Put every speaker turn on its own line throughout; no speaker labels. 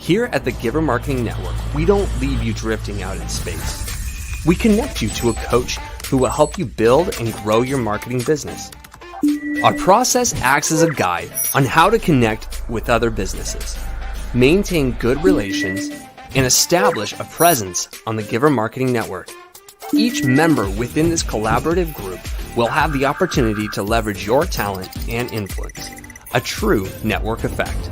Here at the Giver Marketing Network, we don't leave you drifting out in space. We connect you to a coach who will help you build and grow your marketing business. Our process acts as a guide on how to connect with other businesses, maintain good relations, and establish a presence on the Giver Marketing Network. Each member within this collaborative group will have the opportunity to leverage your talent and influence, a true network effect.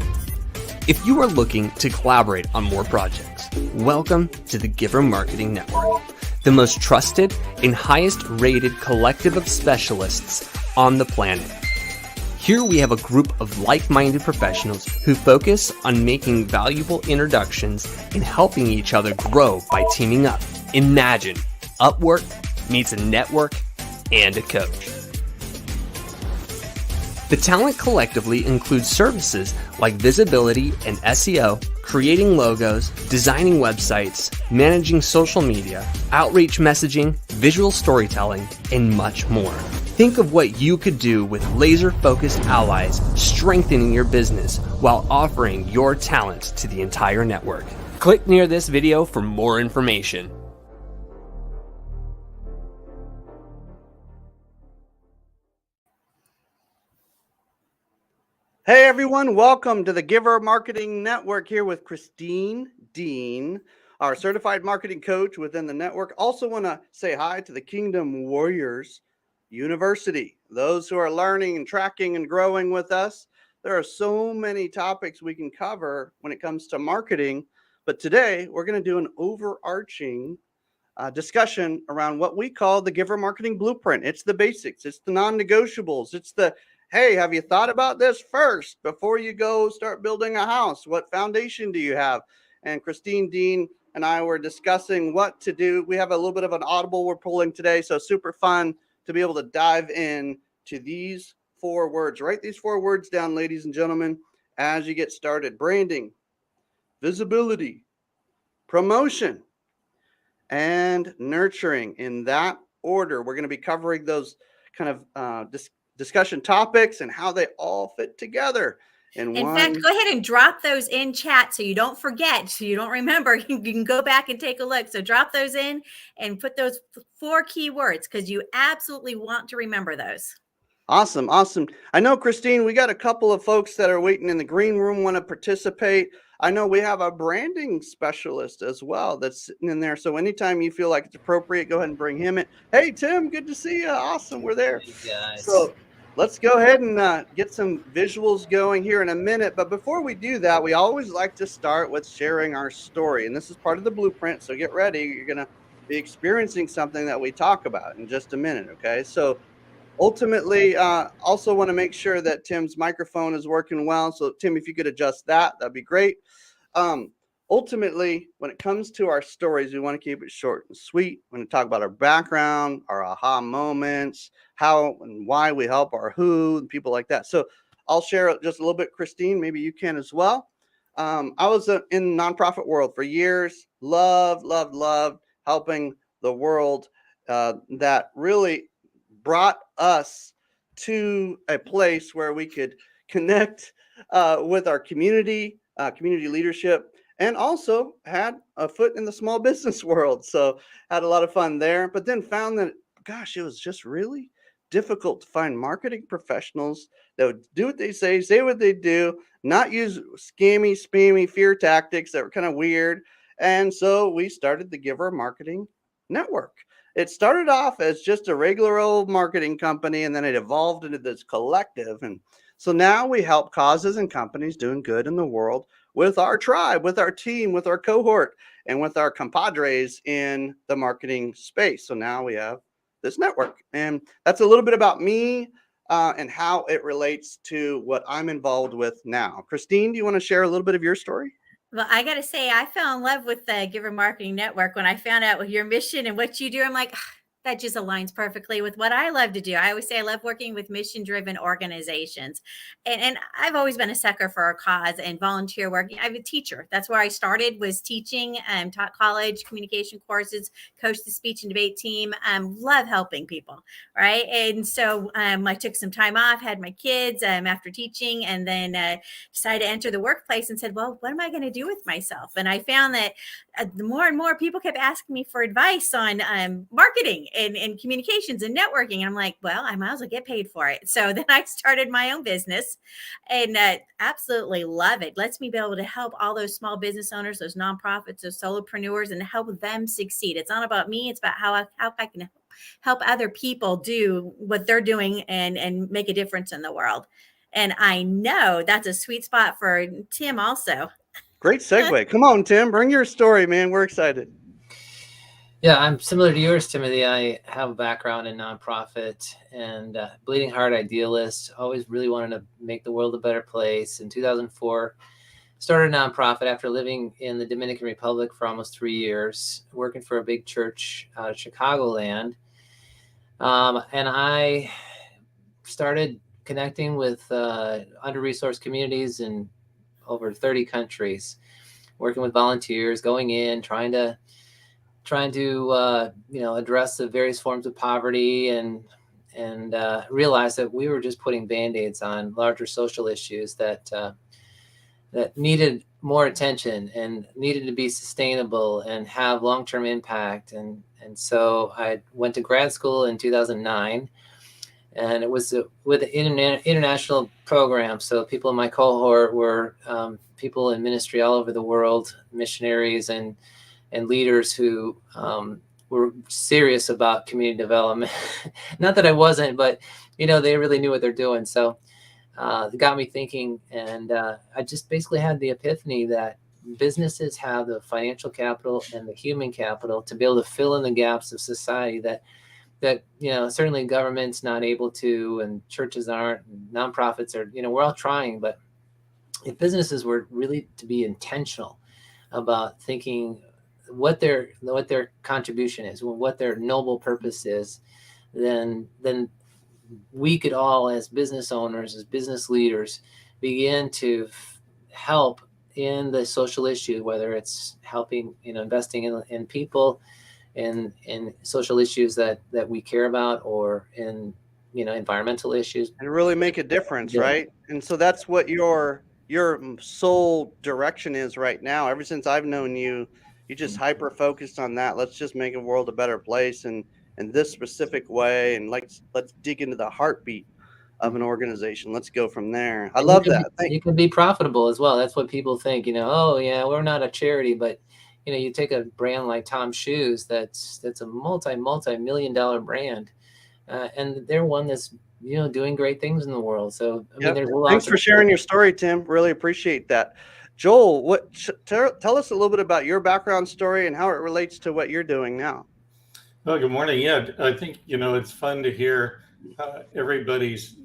If you are looking to collaborate on more projects, welcome to the Giver Marketing Network, the most trusted and highest rated collective of specialists on the planet. Here we have a group of like-minded professionals who focus on making valuable introductions and helping each other grow by teaming up. Imagine Upwork meets a network and a coach. The talent collectively includes services like visibility and SEO, creating logos, designing websites, managing social media, outreach messaging, visual storytelling, and much more. Think of what you could do with laser-focused allies, strengthening your business while offering your talent to the entire network. Click near this video for more information.
Hey everyone, welcome to the Giver Marketing Network here with Christine Dean, our certified marketing coach within the network. Also want to say hi to the Kingdom Warriors University, those who are learning and tracking and growing with us. There are so many topics we can cover when it comes to marketing, but today we're going to do an overarching discussion around what we call the Giver Marketing Blueprint. It's the basics, it's the non-negotiables, it's the hey, have you thought about this first before you go start building a house? What foundation do you have? And Christine Dean and I were discussing what to do. We have a little bit of an audible we're pulling today, so super fun to be able to dive in to these 4 words. Write these 4 words down, ladies and gentlemen, as you get started. Branding, visibility, promotion, and nurturing. In that order, we're going to be covering those kind of discussion topics and how they all fit together.
In fact, go ahead and drop those in chat so you don't forget, so you don't remember. You can go back and take a look. So drop those in and put those 4 keywords because you absolutely want to remember those.
Awesome. Awesome. I know, Christine, we got a couple of folks that are waiting in the green room, want to participate. I know we have a branding specialist as well that's sitting in there. So anytime you feel like it's appropriate, go ahead and bring him in. Hey, Tim, good to see you. Awesome. We're there.
Hey guys.
So let's go ahead and get some visuals going here in a minute. But before we do that, we always like to start with sharing our story. And this is part of the blueprint. So get ready. You're going to be experiencing something that we talk about in just a minute. Okay. So ultimately, also want to make sure that Tim's microphone is working well. So Tim, if you could adjust that, that'd be great. Ultimately, when it comes to our stories, we want to keep it short and sweet. We want to talk about our background, our aha moments, how and why we help our who, and people like that. So I'll share just a little bit, Christine, maybe you can as well. I was in the nonprofit world for years, loved helping the world. That really brought us to a place where we could connect with our community leadership, and also had a foot in the small business world. So had a lot of fun there, but then found that, gosh, it was just really difficult to find marketing professionals that would do what they say what they do, not use scammy, spammy fear tactics that were kind of weird. And so we started the Giver Marketing Network. It started off as just a regular old marketing company, and then it evolved into this collective. And so now we help causes and companies doing good in the world with our tribe, with our team, with our cohort, and with our compadres in the marketing space. So now we have this network. And that's a little bit about me and how it relates to what I'm involved with now. Christine, do you want to share a little bit of your story?
Well, I got to say, I fell in love with the Giver Marketing Network when I found out your mission and what you do. I'm like, That just aligns perfectly with what I love to do. I always say I love working with mission-driven organizations. And I've always been a sucker for a cause and volunteer work. I'm a teacher. That's where I started, was teaching, taught college communication courses, coached the speech and debate team. Love helping people, right? And so I took some time off, had my kids after teaching, and then decided to enter the workplace and said, well, what am I going to do with myself? And I found that the more and more people kept asking me for advice on marketing and communications and networking. And I'm like, well, I might as well get paid for it. So then I started my own business and absolutely love it. Lets me be able to help all those small business owners, those nonprofits, those solopreneurs, and help them succeed. It's not about me. It's about how I can help other people do what they're doing and make a difference in the world. And I know that's a sweet spot for Tim also.
Great segue. Come on, Tim, bring your story, man. We're excited.
Yeah, I'm similar to yours, Timothy. I have a background in nonprofit and bleeding heart idealist. Always really wanted to make the world a better place. In 2004, started a nonprofit after living in the Dominican Republic for almost 3 years, working for a big church out of Chicagoland. And I started connecting with under-resourced communities in over 30 countries, working with volunteers, going in, trying to address the various forms of poverty and realize that we were just putting Band-Aids on larger social issues that needed more attention and needed to be sustainable and have long-term impact. And so I went to grad school in 2009, and it was with an international program. So people in my cohort were people in ministry all over the world, missionaries and leaders who were serious about community development. Not that I wasn't, but they really knew what they're doing. So it got me thinking, and I just basically had the epiphany that businesses have the financial capital and the human capital to be able to fill in the gaps of society that certainly government's not able to, and churches aren't, and nonprofits are. We're all trying, but if businesses were really to be intentional about thinking what their contribution is, what their noble purpose is, then we could all, as business owners, as business leaders, begin to help in the social issue, whether it's helping, investing in people, in social issues that we care about, or in environmental issues,
and really make a difference,
Yeah.
right? And so that's what your sole direction is right now. Ever since I've known you, you just hyper focused on that. Let's just make the world a better place, and in this specific way. And let's dig into the heartbeat of an organization. Let's go from there. I
And
love that.
you can be profitable as well. That's what people think. Oh yeah, we're not a charity, but you take a brand like Tom's Shoes, that's a multi-million-dollar brand, and they're one that's doing great things in the world. So I mean, there's a lot.
Thanks for sharing your story, Tim. Really appreciate that. Joel, tell us a little bit about your background story and how it relates to what you're doing now.
Well, good morning. Yeah, I think it's fun to hear everybody's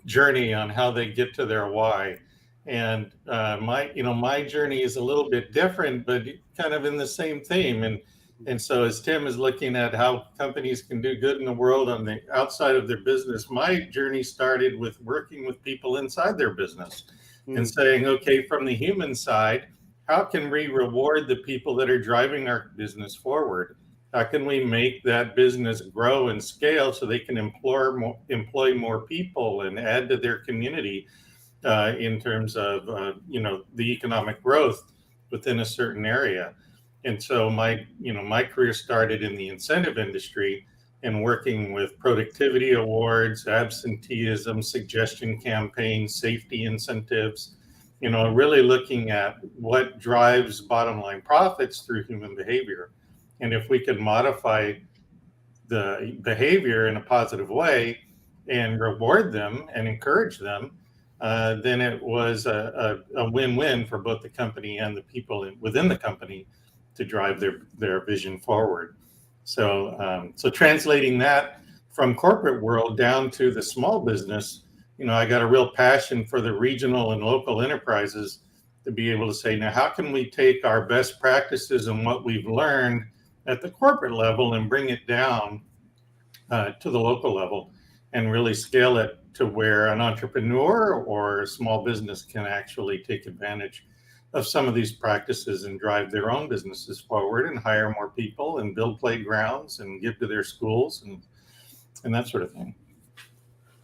journey on how they get to their why. And my journey is a little bit different, but kind of in the same theme. And so as Tim is looking at how companies can do good in the world on the outside of their business, my journey started with working with people inside their business and saying, okay, from the human side, how can we reward the people that are driving our business forward? How can we make that business grow and scale so they can employ more people and add to their community in terms of the economic growth within a certain area? And so my career started in the incentive industry and working with productivity awards, absenteeism, suggestion campaigns, safety incentives, really looking at what drives bottom line profits through human behavior. And if we could modify the behavior in a positive way and reward them and encourage them, then it was a win-win for both the company and the people within the company to drive their vision forward. So translating that from corporate world down to the small business, I got a real passion for the regional and local enterprises to be able to say, now how can we take our best practices and what we've learned at the corporate level and bring it down to the local level and really scale it to where an entrepreneur or a small business can actually take advantage of some of these practices and drive their own businesses forward and hire more people and build playgrounds and give to their schools and that sort of thing.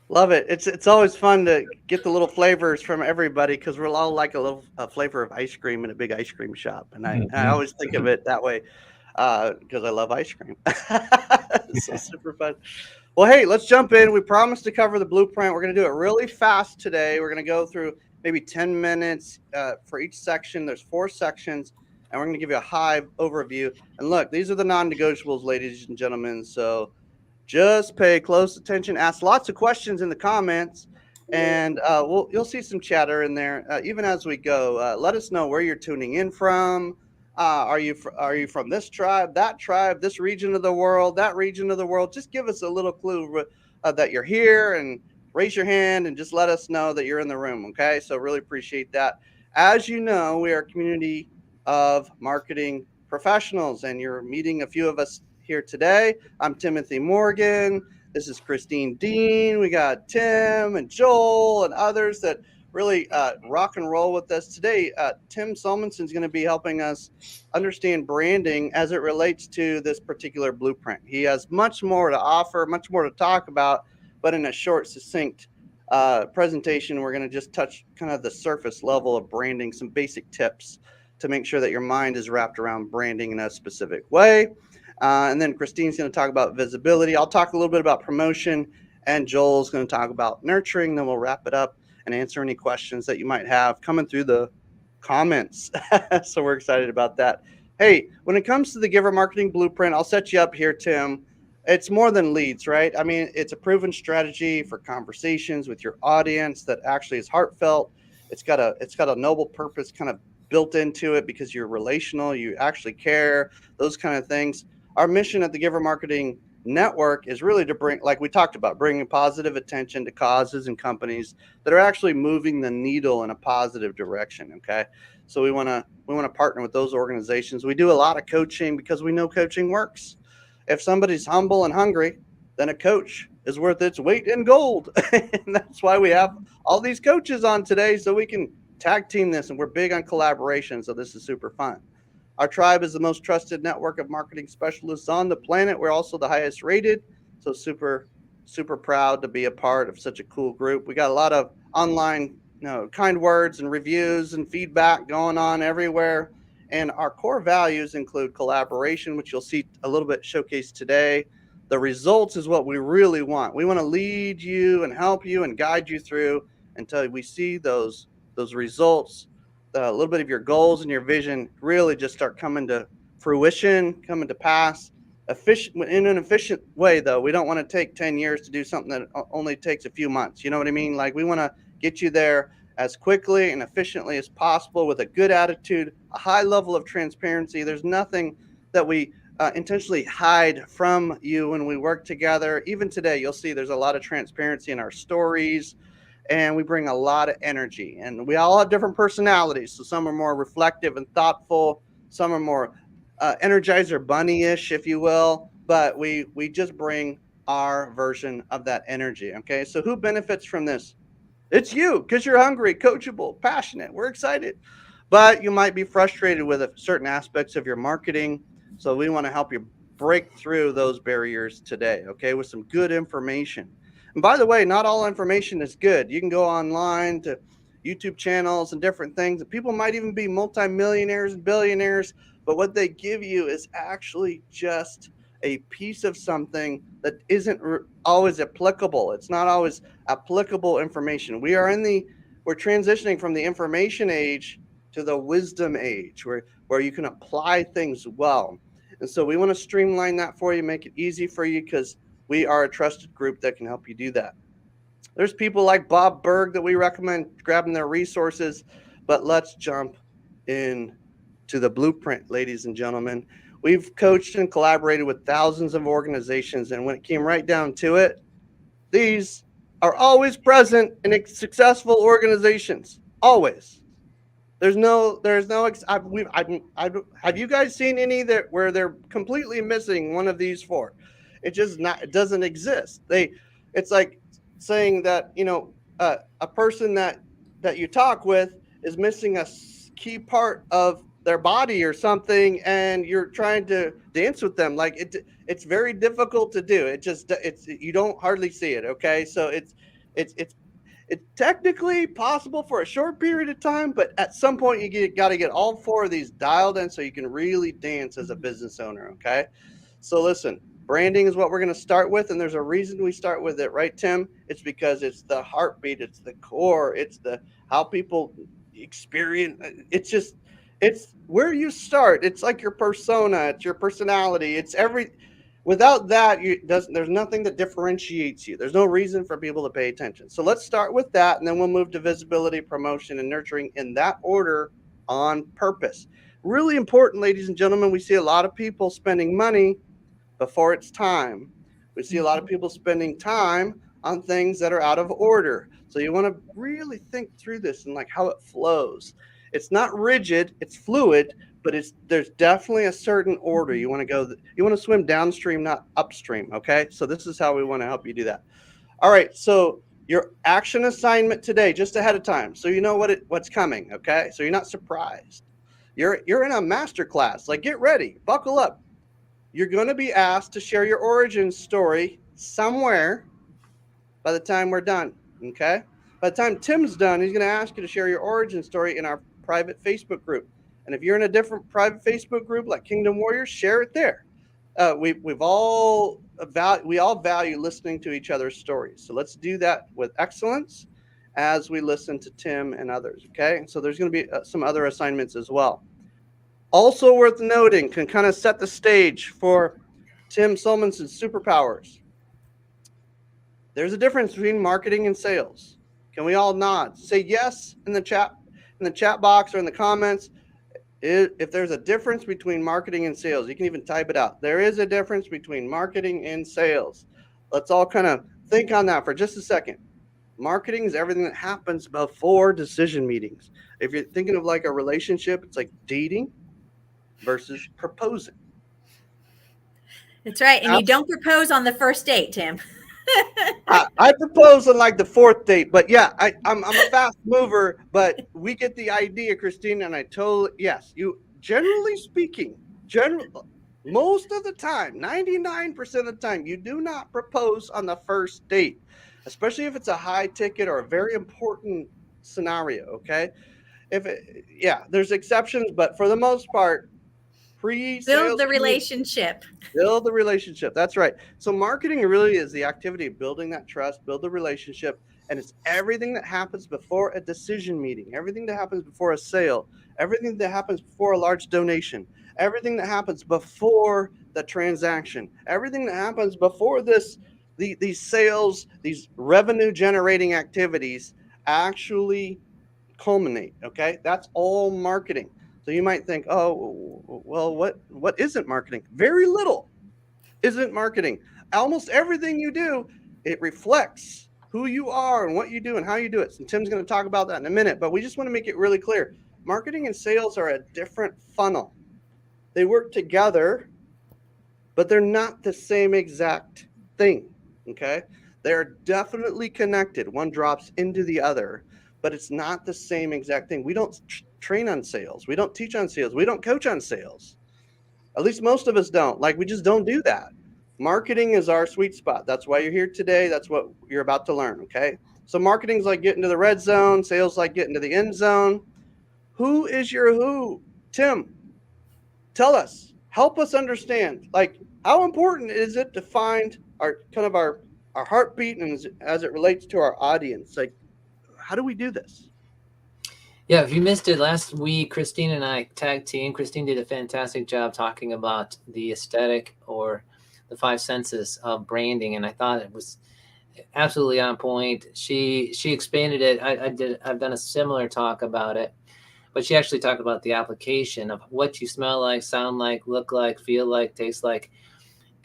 Love it. It's always fun to get the little flavors from everybody because we're all like a flavor of ice cream in a big ice cream shop, and I always think of it that way because I love ice cream. So super fun. Well, hey, let's jump in. We promised to cover the blueprint. We're going to do it really fast today. We're going to go through maybe 10 minutes for each section. There's 4 sections, and we're going to give you a high overview. And look, these are the non-negotiables, ladies and gentlemen. So just pay close attention. Ask lots of questions in the comments, and you'll see some chatter in there even as we go. Let us know where you're tuning in from. Are you from this tribe, that tribe, this region of the world, that region of the world? Just give us a little clue that you're here, and raise your hand and just let us know that you're in the room. Okay, so really appreciate that. As you know, we are a community of marketing professionals, and you're meeting a few of us here today. I'm Timothy Morgan. This is Christine Dean. We got Tim and Joel and others that really rock and roll with us today. Tim Solmonson is going to be helping us understand branding as it relates to this particular blueprint. He has much more to offer, much more to talk about, but in a short, succinct presentation, we're going to just touch kind of the surface level of branding, some basic tips to make sure that your mind is wrapped around branding in a specific way. And then Christine's going to talk about visibility. I'll talk a little bit about promotion, and Joel's going to talk about nurturing. Then we'll wrap it up and answer any questions that you might have coming through the comments. So we're excited about that. Hey, when it comes to the Giver Marketing Blueprint, I'll set you up here, Tim. It's more than leads, right? I mean, it's a proven strategy for conversations with your audience that actually is heartfelt. It's got a noble purpose kind of built into it because you're relational, you actually care, those kind of things. Our mission at the Giver Marketing Network is really to bring, like we talked about, bringing positive attention to causes and companies that are actually moving the needle in a positive direction. Okay, so we want to partner with those organizations. We do a lot of coaching because we know coaching works. If somebody's humble and hungry, then a coach is worth its weight in gold. And that's why we have all these coaches on today, so we can tag team this, and we're big on collaboration, so this is super fun. Our tribe is the most trusted network of marketing specialists on the planet. We're also the highest rated, so super, super proud to be a part of such a cool group. We got a lot of online, kind words and reviews and feedback going on everywhere. And our core values include collaboration, which you'll see a little bit showcased today. The results is what we really want. We want to lead you and help you and guide you through until we see those results. A little bit of your goals and your vision really just start coming to fruition, coming to pass. In an efficient way, though. We don't want to take 10 years to do something that only takes a few months. You know what I mean? Like, we want to get you there as quickly and efficiently as possible with a good attitude, a high level of transparency. There's nothing that we intentionally hide from you when we work together. Even today, you'll see there's a lot of transparency in our stories, and we bring a lot of energy, and we all have different personalities. So some are more reflective and thoughtful. Some are more Energizer Bunny-ish, if you will, but we just bring our version of that energy. Okay. So who benefits from this? It's you, because you're hungry, coachable, passionate. We're excited, but you might be frustrated with certain aspects of your marketing. So we want to help you break through those barriers today. Okay. With some good information. And by the way, not all information is good. You can go online to YouTube channels and different things. And people might even be multimillionaires and billionaires, but what they give you is actually just a piece of something that isn't always applicable. It's not always applicable information. We're transitioning from the information age to the wisdom age, where you can apply things well. And so we want to streamline that for you, make it easy for you, because we are a trusted group that can help you do that. There's people like Bob Berg that we recommend grabbing their resources, but let's jump in to the blueprint, ladies and gentlemen. We've coached and collaborated with thousands of organizations, and when it came right down to it, these are always present in successful organizations, always. There's no, have you guys seen any that where they're completely missing one of these four? It doesn't exist. It's like saying that, a person that you talk with is missing a key part of their body or something, and you're trying to dance with them. Like it's very difficult to do. You don't hardly see it. Okay. So it's technically possible for a short period of time, but at some point you got to get all four of these dialed in so you can really dance as a business owner. Okay. So listen, branding is what we're going to start with. And there's a reason we start with it, right, Tim? It's because it's the heartbeat. It's the core. It's how people experience. It's where you start. It's like your persona. It's your personality. Without that, there's nothing that differentiates you. There's no reason for people to pay attention. So let's start with that, and then we'll move to visibility, promotion, and nurturing in that order on purpose. Really important, ladies and gentlemen. We see a lot of people spending money before it's time. We see a lot of people spending time on things that are out of order. So you want to really think through this and like how it flows. It's not rigid, it's fluid, but there's definitely a certain order. You want to swim downstream, not upstream. Okay. So this is how we want to help you do that. All right. So your action assignment today, just ahead of time, so you know what's coming. Okay. So you're not surprised. You're in a master class. Like, get ready, buckle up. You're going to be asked to share your origin story somewhere by the time we're done. Okay. By the time Tim's done, he's going to ask you to share your origin story in our private Facebook group. And if you're in a different private Facebook group like Kingdom Warriors, share it there. We all value listening to each other's stories. So let's do that with excellence as we listen to Tim and others. Okay. So there's going to be some other assignments as well. Also worth noting, can kind of set the stage for Tim Solomonson's superpowers. There's a difference between marketing and sales. Can we all nod? Say yes in the chat box or in the comments. If there's a difference between marketing and sales, you can even type it out. There is a difference between marketing and sales. Let's all kind of think on that for just a second. Marketing is everything that happens before decision meetings. If you're thinking of like a relationship, it's like dating versus proposing.
That's right. And you don't propose on the first date, Tim.
I propose on like the fourth date, but yeah, I'm a fast mover, but we get the idea, Christine, and yes, you generally speaking, most of the time, 99% of the time, you do not propose on the first date, especially if it's a high ticket or a very important scenario. Okay. There's exceptions, but for the most part,
build the relationship.
Build the relationship. That's right. So marketing really is the activity of building that trust, build the relationship, and it's everything that happens before a decision meeting, everything that happens before a sale, everything that happens before a large donation, everything that happens before the transaction, everything that happens before these sales, these revenue generating activities actually culminate. Okay. That's all marketing. So you might think, oh, well, what isn't marketing? Very little isn't marketing. Almost everything you do, it reflects who you are and what you do and how you do it. And Tim's going to talk about that in a minute, but we just want to make it really clear. Marketing and sales are a different funnel. They work together, but they're not the same exact thing. Okay. They're definitely connected. One drops into the other, but it's not the same exact thing. We don't train on sales. We don't teach on sales. We don't coach on sales. At least most of us don't. Like, we just don't do that. Marketing is our sweet spot. That's why you're here today. That's what you're about to learn. Okay. So marketing's like getting to the red zone. Sales like getting to the end zone. Who is your who? Tim, tell us. Help us understand. Like, how important is it to find our heartbeat and as it relates to our audience? Like, how do we do this?
Yeah, if you missed it last week, Christine and I tag team. Christine did a fantastic job talking about the aesthetic or the 5 senses of branding, and I thought it was absolutely on point. She expanded it. I've done a similar talk about it, but she actually talked about the application of what you smell like, sound like, look like, feel like, taste like.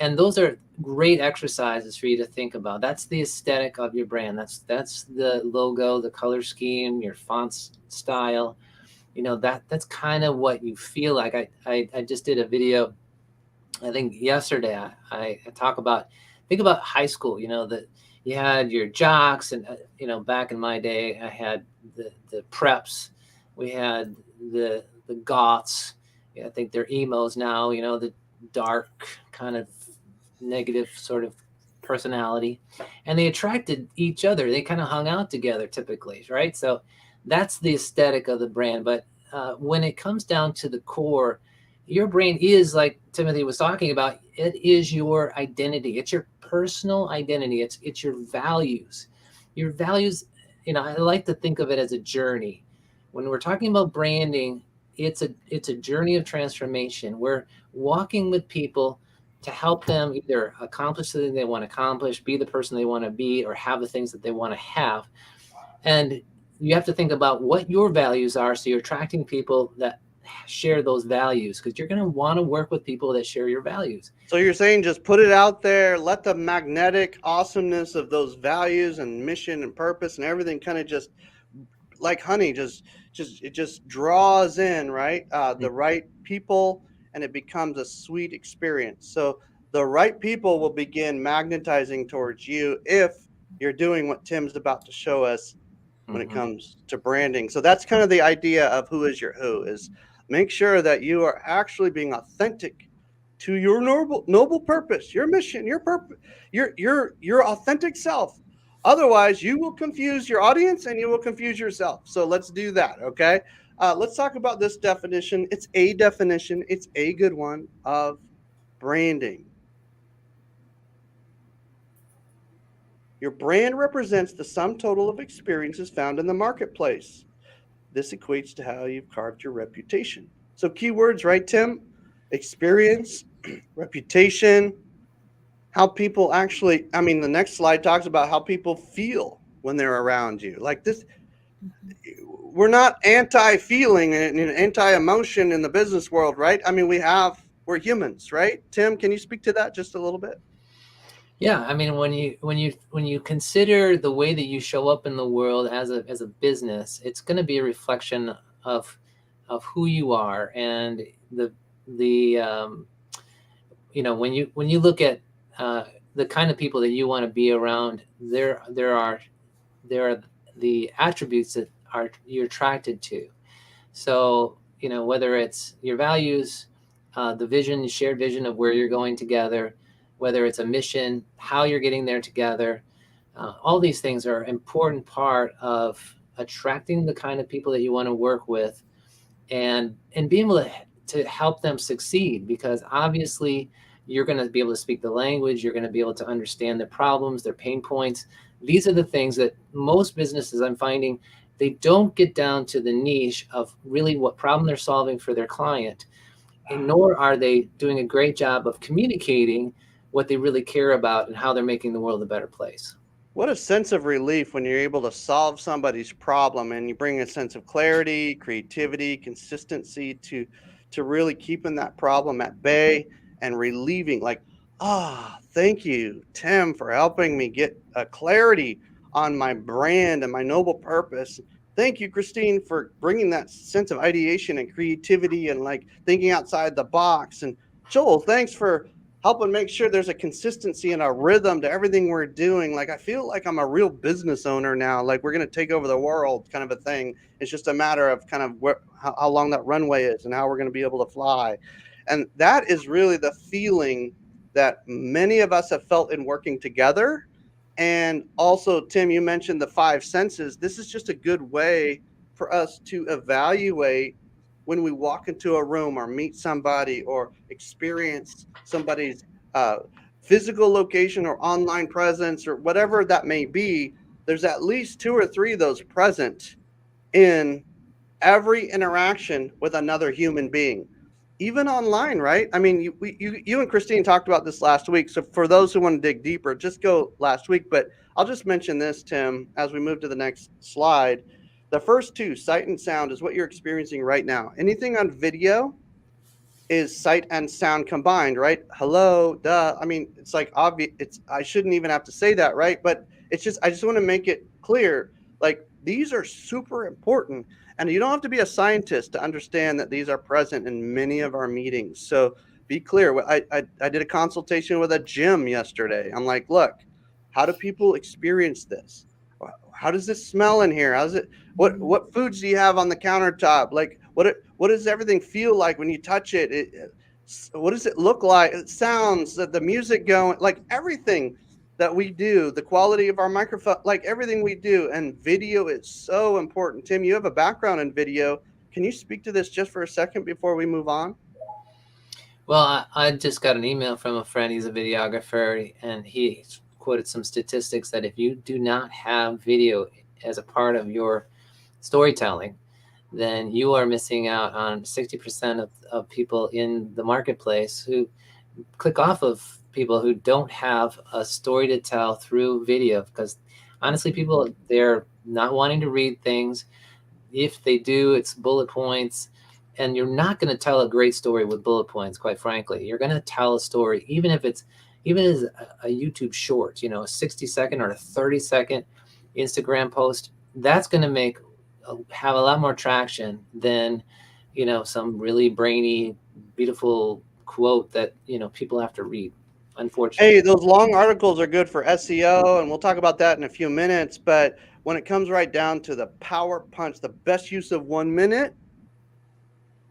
And those are great exercises for you to think about. That's the aesthetic of your brand. That's the logo, the color scheme, your font style. that's kind of what you feel like. I just did a video, I think yesterday. I think about high school, that you had your jocks, and back in my day I had the preps, we had the goths. Yeah, I think they're emos now, the dark kind of negative sort of personality, and they attracted each other. They kind of hung out together typically, right? So that's the aesthetic of the brand. But when it comes down to the core, your brand is, like Timothy was talking about, it is your identity. It's your personal identity. It's your values. Your values, I like to think of it as a journey. When we're talking about branding, it's a journey of transformation. We're walking with people to help them either accomplish the thing they want to accomplish, be the person they want to be, or have the things that they want to have. And you have to think about what your values are, so you're attracting people that share those values, because you're going to want to work with people that share your values.
So you're saying just put it out there, let the magnetic awesomeness of those values and mission and purpose and everything kind of just like honey, it just draws in, right? The right people, and it becomes a sweet experience. So the right people will begin magnetizing towards you if you're doing what Tim's about to show us when it comes to branding. So that's kind of the idea of who is your who, is make sure that you are actually being authentic to your noble purpose, your mission, your purpose, your authentic self. Otherwise, you will confuse your audience and you will confuse yourself. So let's do that, okay? Let's talk about this definition. It's a definition. It's a good one of branding. Your brand represents the sum total of experiences found in the marketplace. This equates to how you've carved your reputation. So keywords, right, Tim? Experience, reputation, how people actually, I mean, the next slide talks about how people feel when they're around you. Like this, we're not anti-feeling and anti-emotion in the business world, right? I mean, we're humans, right? Tim, can you speak to that just a little bit?
Yeah, I mean, when you consider the way that you show up in the world as a business, it's going to be a reflection of who you are, and the when you look at the kind of people that you want to be around, there are the attributes that you're attracted to. So whether it's your values, the shared vision of where you're going together, whether it's a mission, how you're getting there together, all these things are an important part of attracting the kind of people that you want to work with, and being able to help them succeed, because obviously you're going to be able to speak the language, you're going to be able to understand their problems, their pain points. These are the things that most businesses, I'm finding, they don't get down to the niche of really what problem they're solving for their client, and nor are they doing a great job of communicating what they really care about and how they're making the world a better place.
What a sense of relief when you're able to solve somebody's problem and you bring a sense of clarity, creativity, consistency to really keeping that problem at bay and relieving, like, thank you, Tim, for helping me get a clarity on my brand and my noble purpose. Thank you, Christine, for bringing that sense of ideation and creativity and like thinking outside the box. And Joel, thanks for helping make sure there's a consistency and a rhythm to everything we're doing. Like, I feel like I'm a real business owner now. Like, we're going to take over the world kind of a thing. It's just a matter of kind of how long that runway is and how we're going to be able to fly. And that is really the feeling that many of us have felt in working together. And also, Tim, you mentioned the 5 senses. This is just a good way for us to evaluate when we walk into a room or meet somebody or experience somebody's physical location or online presence or whatever that may be. There's at least 2 or 3 of those present in every interaction with another human being, even online, right? I mean, you and Christine talked about this last week. So for those who want to dig deeper, just go last week. But I'll just mention this, Tim, as we move to the next slide. The first 2, sight and sound, is what you're experiencing right now. Anything on video is sight and sound combined, right? Hello, duh. I mean, it's like obvious. I shouldn't even have to say that, right? But I just want to make it clear, like, these are super important. And you don't have to be a scientist to understand that these are present in many of our meetings. So be clear. I did a consultation with a gym yesterday. I'm like, look, how do people experience this? How does this smell in here? How's it? What foods do you have on the countertop? Like, what does everything feel like when you touch it? What does it look like? It sounds, the music going, like everything that we do, the quality of our microphone, like everything we do. And video is so important. Tim, you have a background in video. Can you speak to this just for a second before we move on?
Well, I just got an email from a friend. He's a videographer, and he quoted some statistics that if you do not have video as a part of your storytelling, then you are missing out on 60% of people in the marketplace who click off of people who don't have a story to tell through video. Because honestly, people, they're not wanting to read things. If they do, it's bullet points. And you're not going to tell a great story with bullet points, quite frankly. You're going to tell a story, even as a YouTube short, a 60-second or a 30-second Instagram post. That's going to have a lot more traction than, some really brainy, beautiful quote that, people have to read, unfortunately.
Hey, those long articles are good for SEO, and we'll talk about that in a few minutes. But when it comes right down to the power punch, the best use of 1 minute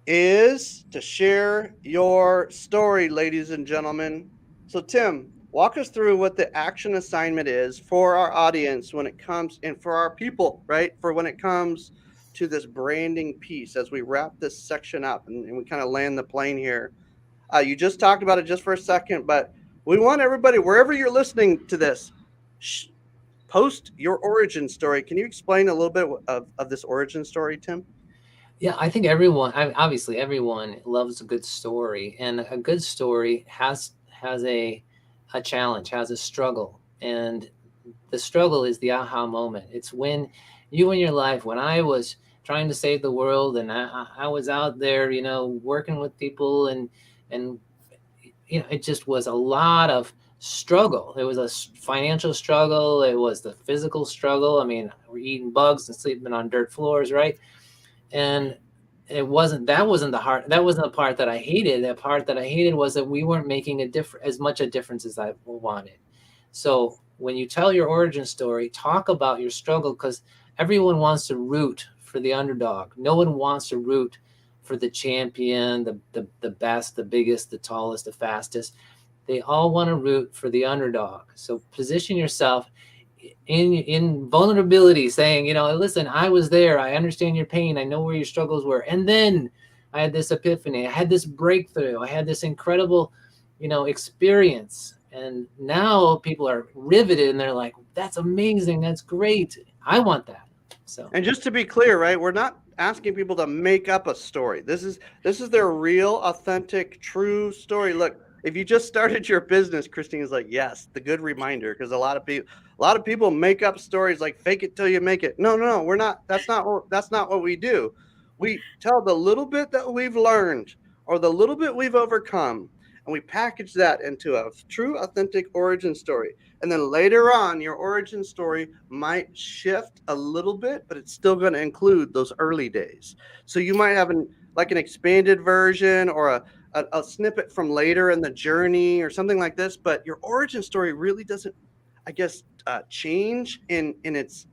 is to share your story, ladies and gentlemen. So, Tim, walk us through what the action assignment is for our audience when it comes, and for our people, right? For when it comes to this branding piece as we wrap this section up and we kind of land the plane here. You just talked about it just for a second, but we want everybody, wherever you're listening to this, post your origin story. Can you explain a little bit of this origin story, Tim?
Yeah, I think obviously everyone loves a good story, and a good story has a challenge, has a struggle, and the struggle is the aha moment. It's when you in your life, when I was trying to save the world, and I was out there, working with people, and it just was a lot of struggle. It was a financial struggle. It was the physical struggle. I mean, we're eating bugs and sleeping on dirt floors, right? And that wasn't the part that I hated. The part that I hated was that we weren't making as much a difference as I wanted. So when you tell your origin story, talk about your struggle, because everyone wants to root for the underdog. No one wants to root for the champion, the best, the biggest, the tallest, the fastest. They all want to root for the underdog. So position yourself in vulnerability, saying, listen, I was there. I understand your pain. I know where your struggles were. And then I had this epiphany. I had this breakthrough. I had this incredible, experience. And now people are riveted and they're like, that's amazing. That's great. I want that. So,
and just to be clear, right, we're not asking people to make up a story. This is their real, authentic, true story. Look, if you just started your business, Christine is like, yes, the good reminder, because a lot of people make up stories like fake it till you make it. No, we're not. That's not what we do. We tell the little bit that we've learned or the little bit we've overcome, and we package that into a true, authentic origin story. And then later on, your origin story might shift a little bit, but it's still going to include those early days. So you might have an expanded version or a snippet from later in the journey or something like this. But your origin story really doesn't, I guess, change in its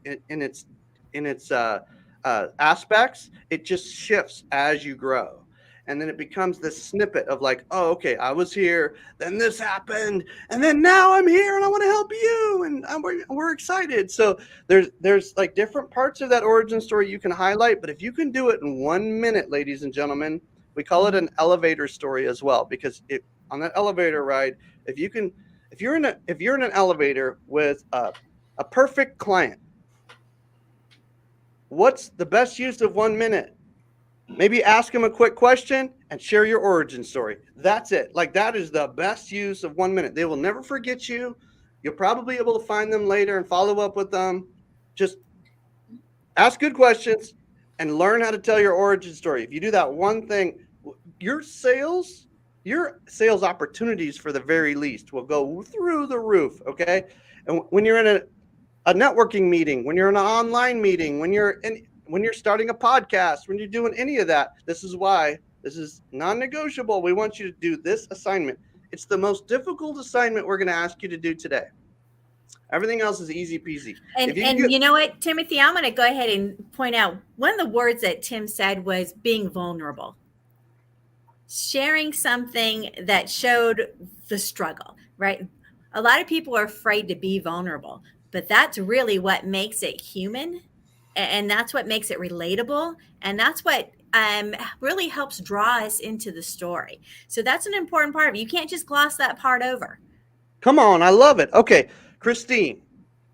aspects. It just shifts as you grow. And then it becomes this snippet of like, oh, okay, I was here, then this happened, and then now I'm here and I want to help you, and we're excited. So there's like different parts of that origin story you can highlight, but if you can do it in 1 minute, ladies and gentlemen, we call it an elevator story as well, because on that elevator ride, if you're in an elevator with a perfect client, what's the best use of 1 minute? Maybe ask them a quick question and share your origin story. That's it. Like, that is the best use of 1 minute. They will never forget you. You'll probably be able to find them later and follow up with them. Just ask good questions and learn how to tell your origin story. If you do that one thing, your sales opportunities, for the very least, will go through the roof. Okay. And when you're in a networking meeting, when you're in an online meeting, when when you're starting a podcast, when you're doing any of that, this is why this is non-negotiable. We want you to do this assignment. It's the most difficult assignment we're going to ask you to do today. Everything else is easy peasy.
And you know what, Timothy, I'm going to go ahead and point out one of the words that Tim said was being vulnerable. Sharing something that showed the struggle, right? A lot of people are afraid to be vulnerable, but that's really what makes it human. And that's what makes it relatable. And that's what really helps draw us into the story. So that's an important part of it. You can't just gloss that part over.
Come on, I love it. Okay, Christine,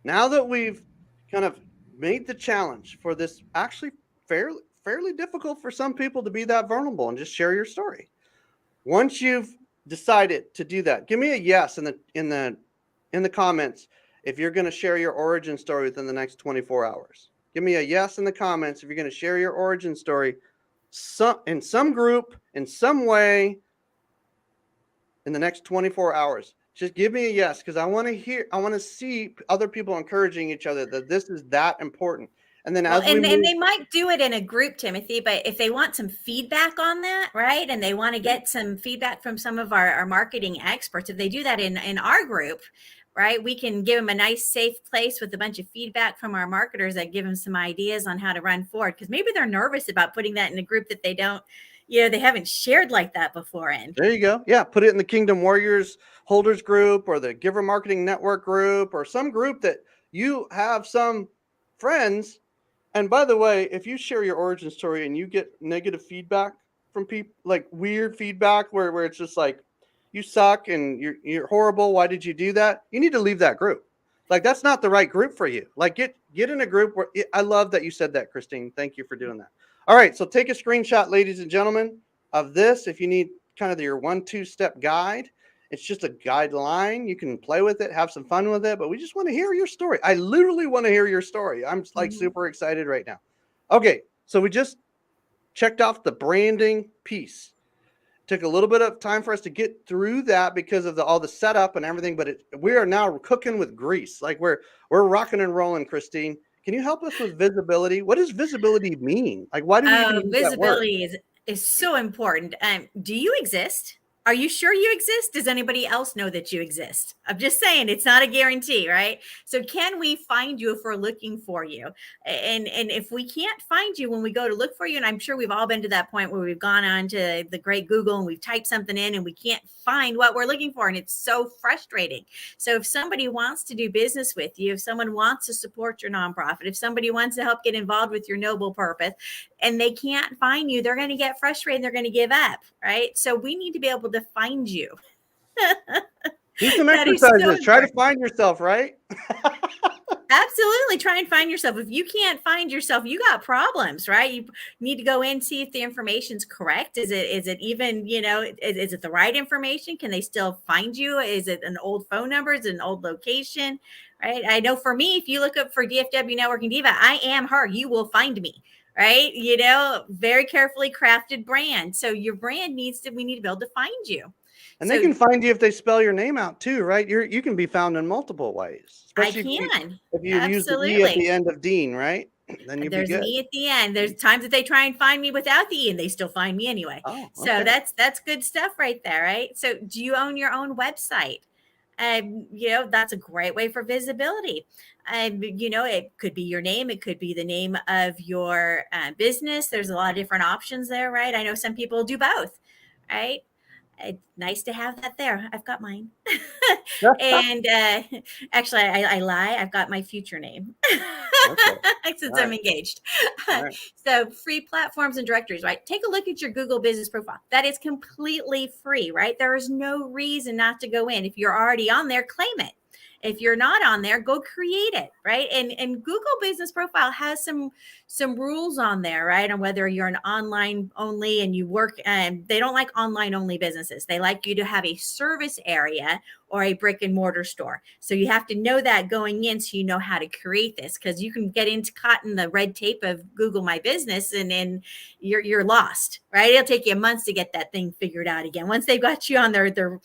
now that we've kind of made the challenge for this actually fairly difficult for some people to be that vulnerable and just share your story. Once you've decided to do that, give me a yes in the comments if you're going to share your origin story within the next 24 hours. Give me a yes in the comments if you're going to share your origin story in some group, in some way, in the next 24 hours. Just give me a yes, because I want to see other people encouraging each other that this is that important. And then
and they might do it in a group, Timothy, but if they want some feedback on that, right, and they want to get some feedback from some of our marketing experts, if they do that in our group, right, we can give them a nice, safe place with a bunch of feedback from our marketers that give them some ideas on how to run forward, because maybe they're nervous about putting that in a group that they don't, they haven't shared like that before. And
there you go. Yeah, put it in the Kingdom Warriors holders group or the Giver Marketing Network group or some group that you have some friends. And by the way, if you share your origin story and you get negative feedback from people, like weird feedback where it's just like, you suck and you're horrible, why did you do that? You need to leave that group. Like, that's not the right group for you. Like, get in a group where, I love that you said that, Christine. Thank you for doing that. All right, so take a screenshot, ladies and gentlemen, of this. If you need kind of your 1-2 step guide, it's just a guideline. You can play with it, have some fun with it, but we just want to hear your story. I literally want to hear your story. I'm like super excited right now. Okay, so we just checked off the branding piece. Took a little bit of time for us to get through that because of all the setup and everything, but we are now cooking with grease. Like we're rocking and rolling, Christine. Can you help us with visibility? What does visibility mean? Like, why do we even use that word?
Visibility is so important. Do you exist? Are you sure you exist? Does anybody else know that you exist? I'm just saying, it's not a guarantee, right? So can we find you if we're looking for you? And if we can't find you when we go to look for you, and I'm sure we've all been to that point where we've gone on to the great Google and we've typed something in and we can't find what we're looking for. And it's so frustrating. So if somebody wants to do business with you, if someone wants to support your nonprofit, if somebody wants to help get involved with your noble purpose, and they can't find you, they're going to get frustrated and they're going to give up, right? So we need to be able to find you.
Do some exercises. Try to find yourself, right?
Absolutely. Try and find yourself. If you can't find yourself, you got problems, right? You need to go in, see if the information's correct. Is it even, is it the right information? Can they still find you? Is it an old phone number? Is it an old location? Right? I know for me, if you look up for DFW Networking Diva, I am her. You will find me. Right? Very carefully crafted brand. So your brand we need to be able to find you.
And they can find you if they spell your name out too, right? You can be found in multiple ways.
Especially
if you use the E at the end of Dean, right? Then you'd
There's
be good.
an E at the end. There's times that they try and find me without the E and they still find me anyway.
Oh, okay.
So that's good stuff right there, right? So do you own your own website? That's a great way for visibility. It could be your name. It could be the name of your business. There's a lot of different options there, right? I know some people do both, right? It's nice to have that there. I've got mine. And actually, I lie. I've got my future name since I'm engaged. Right. So free platforms and directories, right? Take a look at your Google business profile. That is completely free, right? There is no reason not to go in. If you're already on there, claim it. If you're not on there, go create it, right? And Google Business Profile has some rules on there, right? On whether you're an online only and you work, and they don't like online only businesses. They like you to have a service area or a brick and mortar store. So you have to know that going in so you know how to create this, because you can get caught in the red tape of Google My Business and then you're lost, right? It'll take you months to get that thing figured out again. Once they've got you on their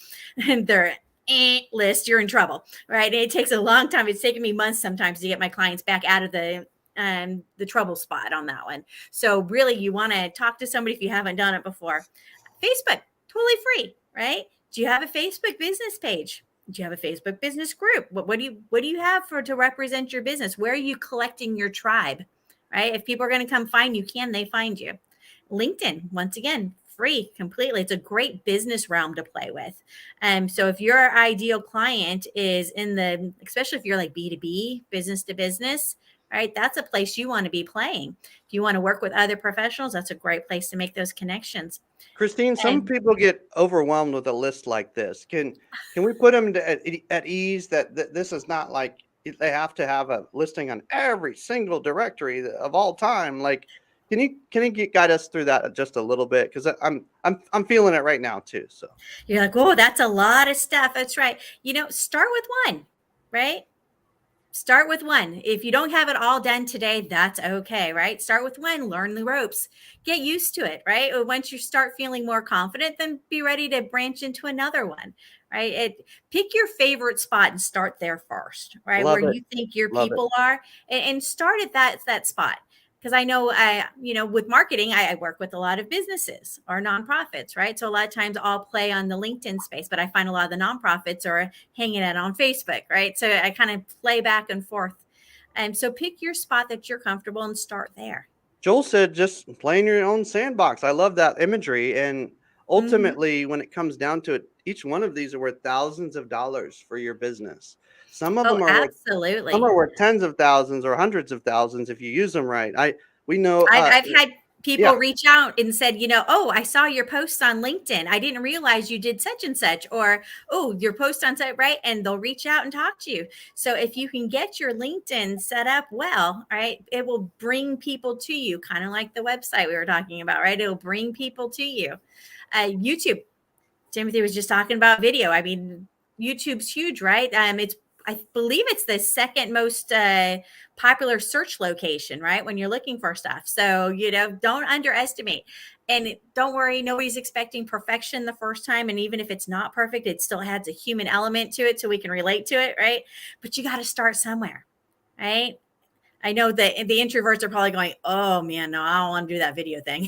list, you're in trouble, right? And it takes a long time. It's taken me months sometimes to get my clients back out of the the trouble spot on that one. So really, you want to talk to somebody if you haven't done it before. Facebook, totally free, right? Do you have a Facebook business page? Do you have a Facebook business group? What do you have to represent your business? Where are you collecting your tribe, right? If people are going to come find you, can they find you? LinkedIn, once again, free completely. It's a great business realm to play with. So if your ideal client is in the, especially if you're like B2B, business to business, right? That's a place you want to be playing. If you want to work with other professionals, that's a great place to make those connections.
Christine, some
And
people get overwhelmed with a list like this. Can we put them at ease that this is not like they have to have a listing on every single directory of all time? Like, can you guide us through that just a little bit? Because I'm feeling it right now too. So
you're like, oh, that's a lot of stuff. That's right. Start with one, right? Start with one. If you don't have it all done today, that's okay, right? Start with one, learn the ropes, get used to it, right? Once you start feeling more confident, then be ready to branch into another one, right? Pick your favorite spot and start there first, right?
love
Where
it,
you think your
love it.
people are, and start at that spot. Because I know, with marketing, I work with a lot of businesses or nonprofits, right? So a lot of times I'll play on the LinkedIn space, but I find a lot of the nonprofits are hanging out on Facebook, right? So I kind of play back and forth. And so pick your spot that you're comfortable and start there.
Joel said just play in your own sandbox. I love that imagery. And ultimately, when it comes down to it, each one of these are worth thousands of dollars for your business. Some of
Oh,
them are worth
absolutely.
some are worth tens of thousands or hundreds of thousands if you use them right. We know.
I've had people
Yeah.
reach out and said, oh, I saw your post on LinkedIn. I didn't realize you did such and such, or, oh, your post on such, right? And they'll reach out and talk to you. So if you can get your LinkedIn set up well, right, it will bring people to you, kind of like the website we were talking about, right? It'll bring people to you. YouTube, Timothy was just talking about video. I mean, YouTube's huge, right? I believe it's the second most popular search location, right? When you're looking for stuff. So, don't underestimate. And don't worry, nobody's expecting perfection the first time. And even if it's not perfect, it still adds a human element to it so we can relate to it, right? But you got to start somewhere, right? I know that the introverts are probably going, oh man, no, I don't want to do that video thing.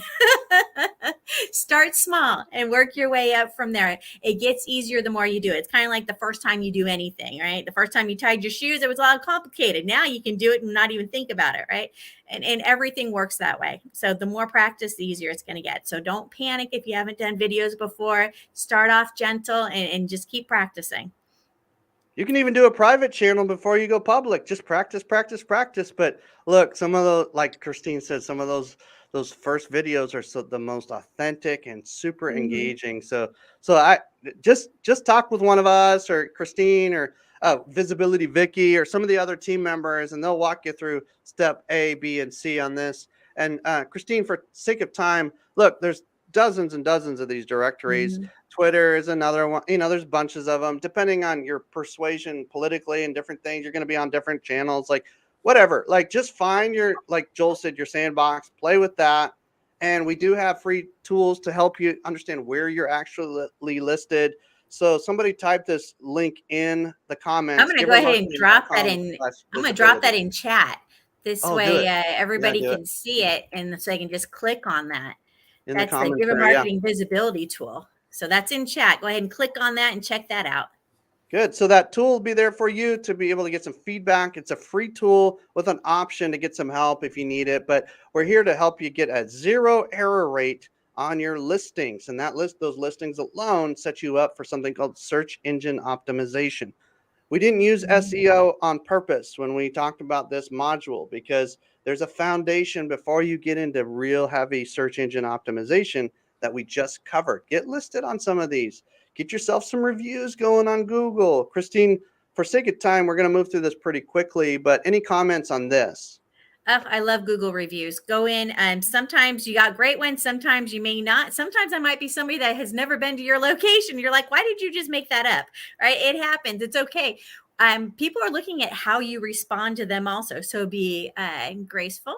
Start small and work your way up from there. It gets easier the more you do it. It's kind of like the first time you do anything, right? The first time you tied your shoes, it was a lot complicated. Now you can do it and not even think about it, right? And everything works that way. So the more practice, the easier it's going to get. So don't panic if you haven't done videos before. Start off gentle and just keep practicing.
You can even do a private channel before you go public. Just practice, practice, practice. But look, some of those, like Christine said, some of those first videos are the most authentic and super engaging. So I just talk with one of us or Christine or Visibility Vicky or some of the other team members, and they'll walk you through step A, B, and C on this. And Christine, for sake of time, look, there's dozens and dozens of these directories. Twitter is another one. There's bunches of them. Depending on your persuasion politically and different things, you're going to be on different channels. Like whatever. Like just find your, like Joel said, your sandbox. Play with that. And we do have free tools to help you understand where you're actually listed. So somebody type this link in the comments.
I'm going to go ahead and drop that in. I'm going to drop that in chat. This way, everybody can see it, and so they can just click on that. That's the Given Marketing Visibility tool. So that's in chat. Go ahead and click on that and check that out.
Good. So that tool will be there for you to be able to get some feedback. It's a free tool with an option to get some help if you need it. But we're here to help you get a 0 error rate on your listings. And those listings alone set you up for something called search engine optimization. We didn't use SEO on purpose when we talked about this module because there's a foundation before you get into real heavy search engine optimization that we just covered. Get listed on some of these. Get yourself some reviews going on Google. Christine, for sake of time, we're going to move through this pretty quickly, but any comments on this?
Oh, I love Google reviews. Go in. Sometimes you got great ones. Sometimes you may not. Sometimes I might be somebody that has never been to your location. You're like, why did you just make that up? Right? It happens. It's okay. People are looking at how you respond to them also. So be graceful,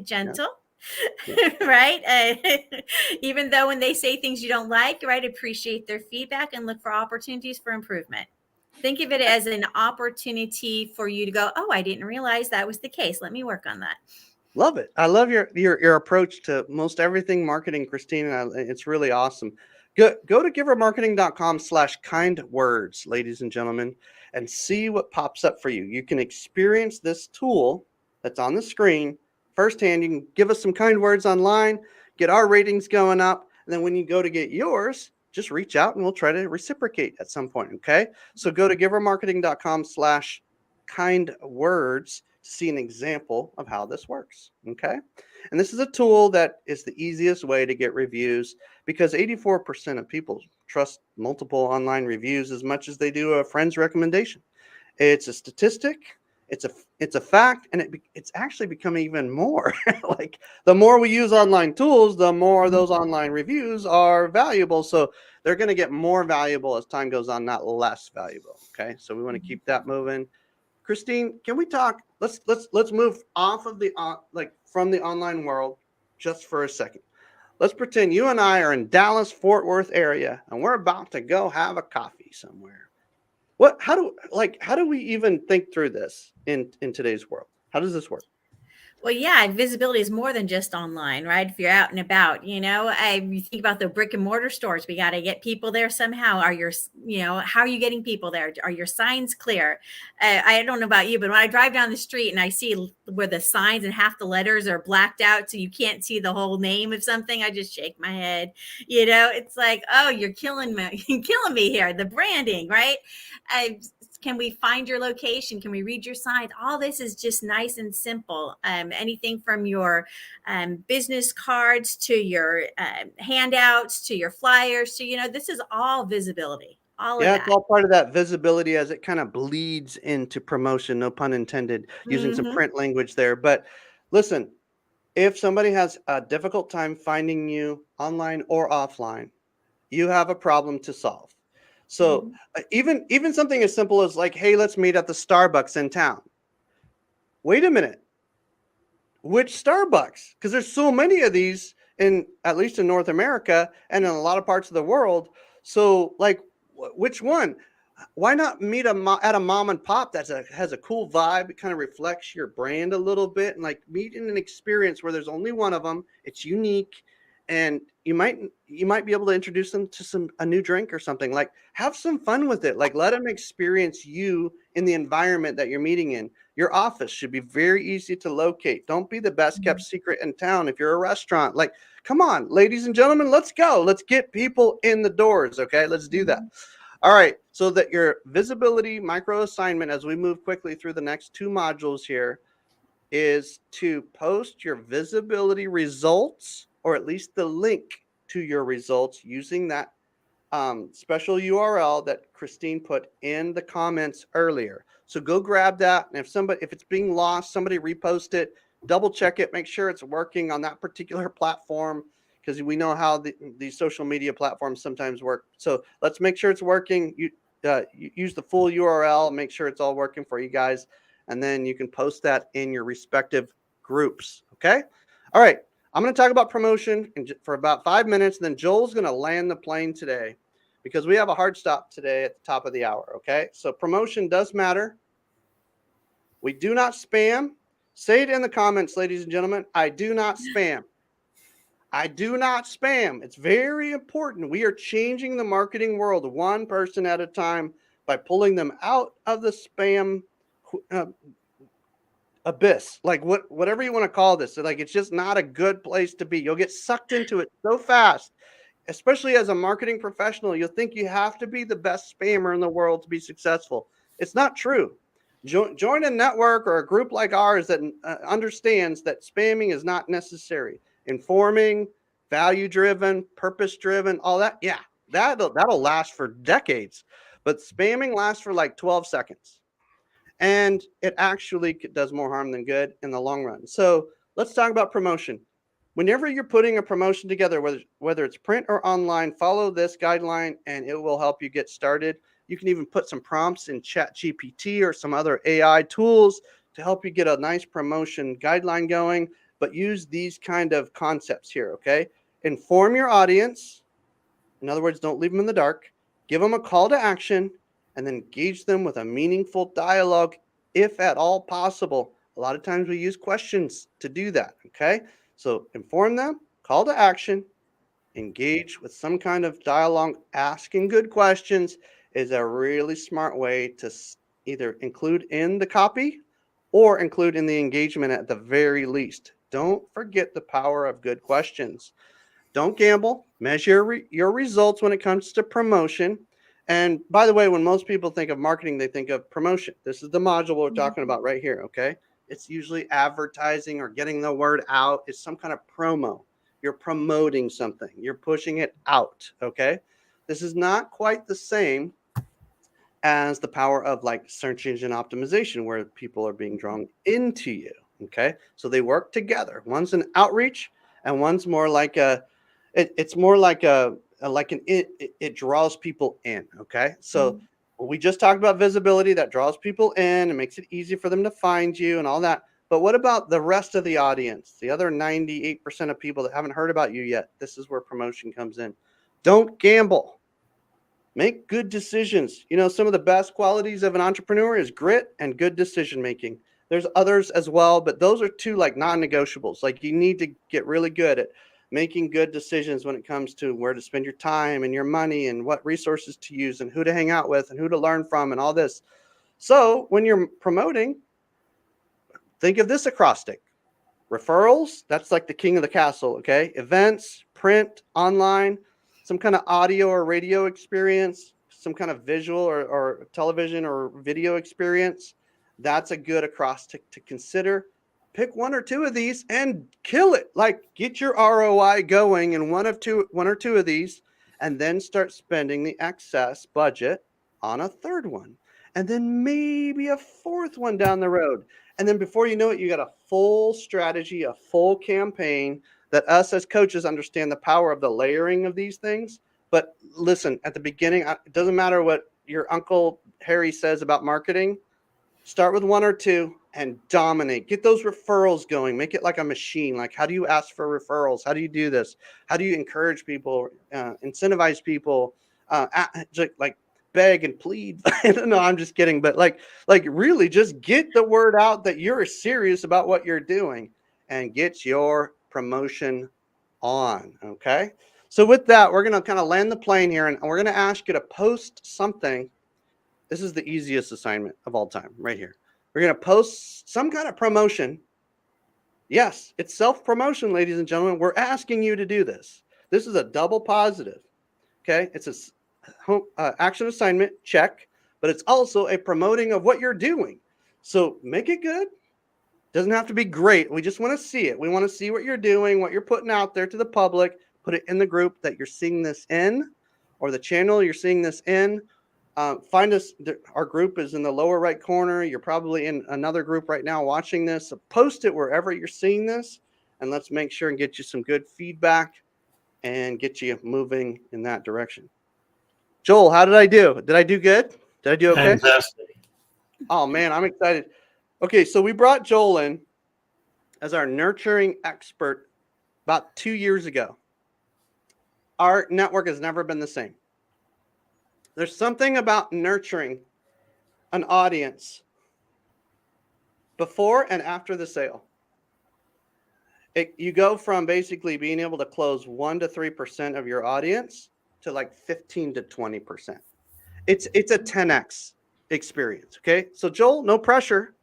gentle, right? Even though when they say things you don't like, right? Appreciate their feedback and look for opportunities for improvement. Think of it as an opportunity for you to go, oh, I didn't realize that was the case. Let me work on that.
Love it. I love your approach to most everything marketing, Christine. It's really awesome. Go to givermarketing.com/kind words, ladies and gentlemen, and see what pops up for you. You can experience this tool that's on the screen firsthand. You can give us some kind words online, get our ratings going up, and then when you go to get yours, just reach out and we'll try to reciprocate at some point. Okay. So go to givermarketing.com/kind words to see an example of how this works. Okay. And this is a tool that is the easiest way to get reviews because 84% of people trust multiple online reviews as much as they do a friend's recommendation. It's a statistic. It's a fact, and it's actually becoming even more. Like the more we use online tools, the more those online reviews are valuable. So they're going to get more valuable as time goes on, not less valuable. Okay, so we want to keep that moving. Christine, can we talk? Let's move off of the from the online world just for a second. Let's pretend you and I are in Dallas, Fort Worth area, and we're about to go have a coffee somewhere. How do we even think through this in today's world? How does this work?
Well, yeah, visibility is more than just online, right? If you're out and about, you think about the brick and mortar stores, we got to get people there somehow. How are you getting people there? Are your signs clear? I don't know about you, but when I drive down the street and I see where the signs and half the letters are blacked out so you can't see the whole name of something, I just shake my head. It's like, oh, you're killing me, killing me here. The branding, right? Can we find your location? Can we read your signs? All this is just nice and simple. Anything from your business cards to your handouts to your flyers to, this is all visibility. All of
Yeah,
that.
it's all part of that visibility as it kind of bleeds into promotion, no pun intended, using some print language there. But listen, if somebody has a difficult time finding you online or offline, you have a problem to solve. So even something as simple as like, hey, let's meet at the Starbucks in town. Wait a minute. Which Starbucks? Because there's so many of these at least in North America and in a lot of parts of the world. So like, which one? Why not meet at a mom and pop that has a cool vibe? It kind of reflects your brand a little bit, and like meet in an experience where there's only one of them. It's unique, and you might be able to introduce them to a new drink or something. Like have some fun with it. Like let them experience you in the environment that you're meeting in. Your office should be very easy to locate. Don't be the best kept secret in town. If you're a restaurant, like come on, ladies and gentlemen, let's go. Let's get people in the doors. Okay, let's do that. All right, so that your visibility micro assignment as we move quickly through the next two modules here is to post your visibility results, or at least the link to your results, using that special URL that Christine put in the comments earlier. So go grab that, and if it's being lost, somebody repost it, double check it, make sure it's working on that particular platform, because we know how these social media platforms sometimes work. So let's make sure it's working. You use the full URL, make sure it's all working for you guys, and then you can post that in your respective groups. Okay. All right. I'm going to talk about promotion for about 5 minutes, and then Joel's going to land the plane today because we have a hard stop today at the top of the hour. Okay. So promotion does matter. We do not spam. Say it in the comments, ladies and gentlemen. I do not spam. I do not spam. It's very important. We are changing the marketing world one person at a time by pulling them out of the spam abyss. Like whatever you want to call this. Like it's just not a good place to be. You'll get sucked into it so fast. Especially as a marketing professional, you'll think you have to be the best spammer in the world to be successful. It's not true. Join a network or a group like ours that understands that spamming is not necessary. Informing, value-driven, purpose-driven, all that. Yeah, that'll last for decades. But spamming lasts for like 12 seconds. And it actually does more harm than good in the long run. So let's talk about promotion. Whenever you're putting a promotion together, whether it's print or online, follow this guideline and it will help you get started. You can even put some prompts in ChatGPT or some other AI tools to help you get a nice promotion guideline going, but use these kind of concepts here, okay? Inform your audience. In other words, don't leave them in the dark. Give them a call to action and then engage them with a meaningful dialogue, if at all possible. A lot of times we use questions to do that. Okay. So inform them, call to action, engage with some kind of dialogue. Asking good questions is a really smart way to either include in the copy or include in the engagement at the very least. Don't forget the power of good questions. Don't gamble. Measure your results when it comes to promotion. And by the way, when most people think of marketing, they think of promotion. This is the module we're talking about right here. Okay. It's usually advertising or getting the word out. It's some kind of promo. You're promoting something, you're pushing it out. Okay. This is not quite the same as the power of like search engine optimization, where people are being drawn into you. Okay. So they work together. One's an outreach and one's more like it's more like it draws people in. Okay. So we just talked about visibility that draws people in and makes it easy for them to find you and all that. But what about the rest of the audience, the other 98% of people that haven't heard about you yet? This is where promotion comes in. Don't gamble. Make good decisions. You know, some of the best qualities of an entrepreneur is grit and good decision making. There's others as well, but those are two like non-negotiables. Like, you need to get really good at making good decisions when it comes to where to spend your time and your money and what resources to use and who to hang out with and who to learn from and all this. So when you're promoting, think of this acrostic. Referrals, that's like the king of the castle. Okay. Events, print, online, some kind of audio or radio experience, some kind of visual or television or video experience. That's a good acrostic to consider. Pick one or two of these and kill it. Like, get your ROI going in one or two of these, and then start spending the excess budget on a third one, and then maybe a fourth one down the road. And then before you know it, you got a full strategy, a full campaign that us as coaches understand the power of the layering of these things. But listen, at the beginning, it doesn't matter what your Uncle Harry says about marketing. Start with one or two and dominate. Get those referrals going. Make it like a machine. Like, how do you ask for referrals? How do you do this? How do you encourage people, incentivize people, like beg and plead? No, I'm just kidding. But like really just get the word out that you're serious about what you're doing and get your promotion on. Okay. So with that, we're going to kind of land the plane here, and we're going to ask you to post something. This is the easiest assignment of all time right here. We're going to post some kind of promotion. Yes, it's self-promotion, ladies and gentlemen. We're asking you to do this. This is a double positive. Okay. It's a action assignment, check, but it's also a promoting of what you're doing. So make it good. Doesn't have to be great. We just want to see it. We want to see what you're doing, what you're putting out there to the public. Put it in the group that you're seeing this in, or the channel you're seeing this in. Find us. Our group is in the lower right corner. You're probably in another group right now watching this. So post it wherever you're seeing this, and let's make sure and get you some good feedback and get you moving in that direction. Joel, how did I do? Did I do good? Did I do okay?
Fantastic.
Oh man, I'm excited. Okay, so we brought Joel in as our nurturing expert about 2 years ago. Our network has never been the same. There's something about nurturing an audience before and after the sale. You go from basically being able to close 1 to 3% of your audience to like 15 to 20%. It's a 10x experience. Okay, so Joel, no pressure,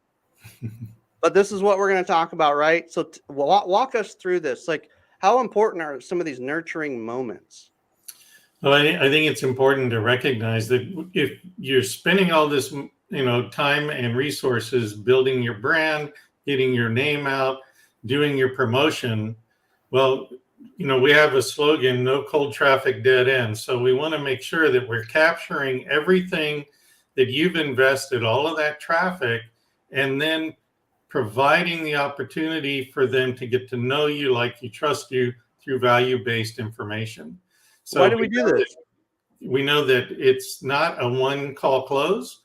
but this is what we're going to talk about, right? So walk us through this. Like, how important are some of these nurturing moments?
Well, I think it's important to recognize that if you're spending all this, time and resources building your brand, getting your name out, doing your promotion, well, we have a slogan, no cold traffic, dead end. So we want to make sure that we're capturing everything that you've invested, all of that traffic, and then providing the opportunity for them to get to know you, like you, trust you through value-based information. So
why do we do this?
We know that it's not a one call close.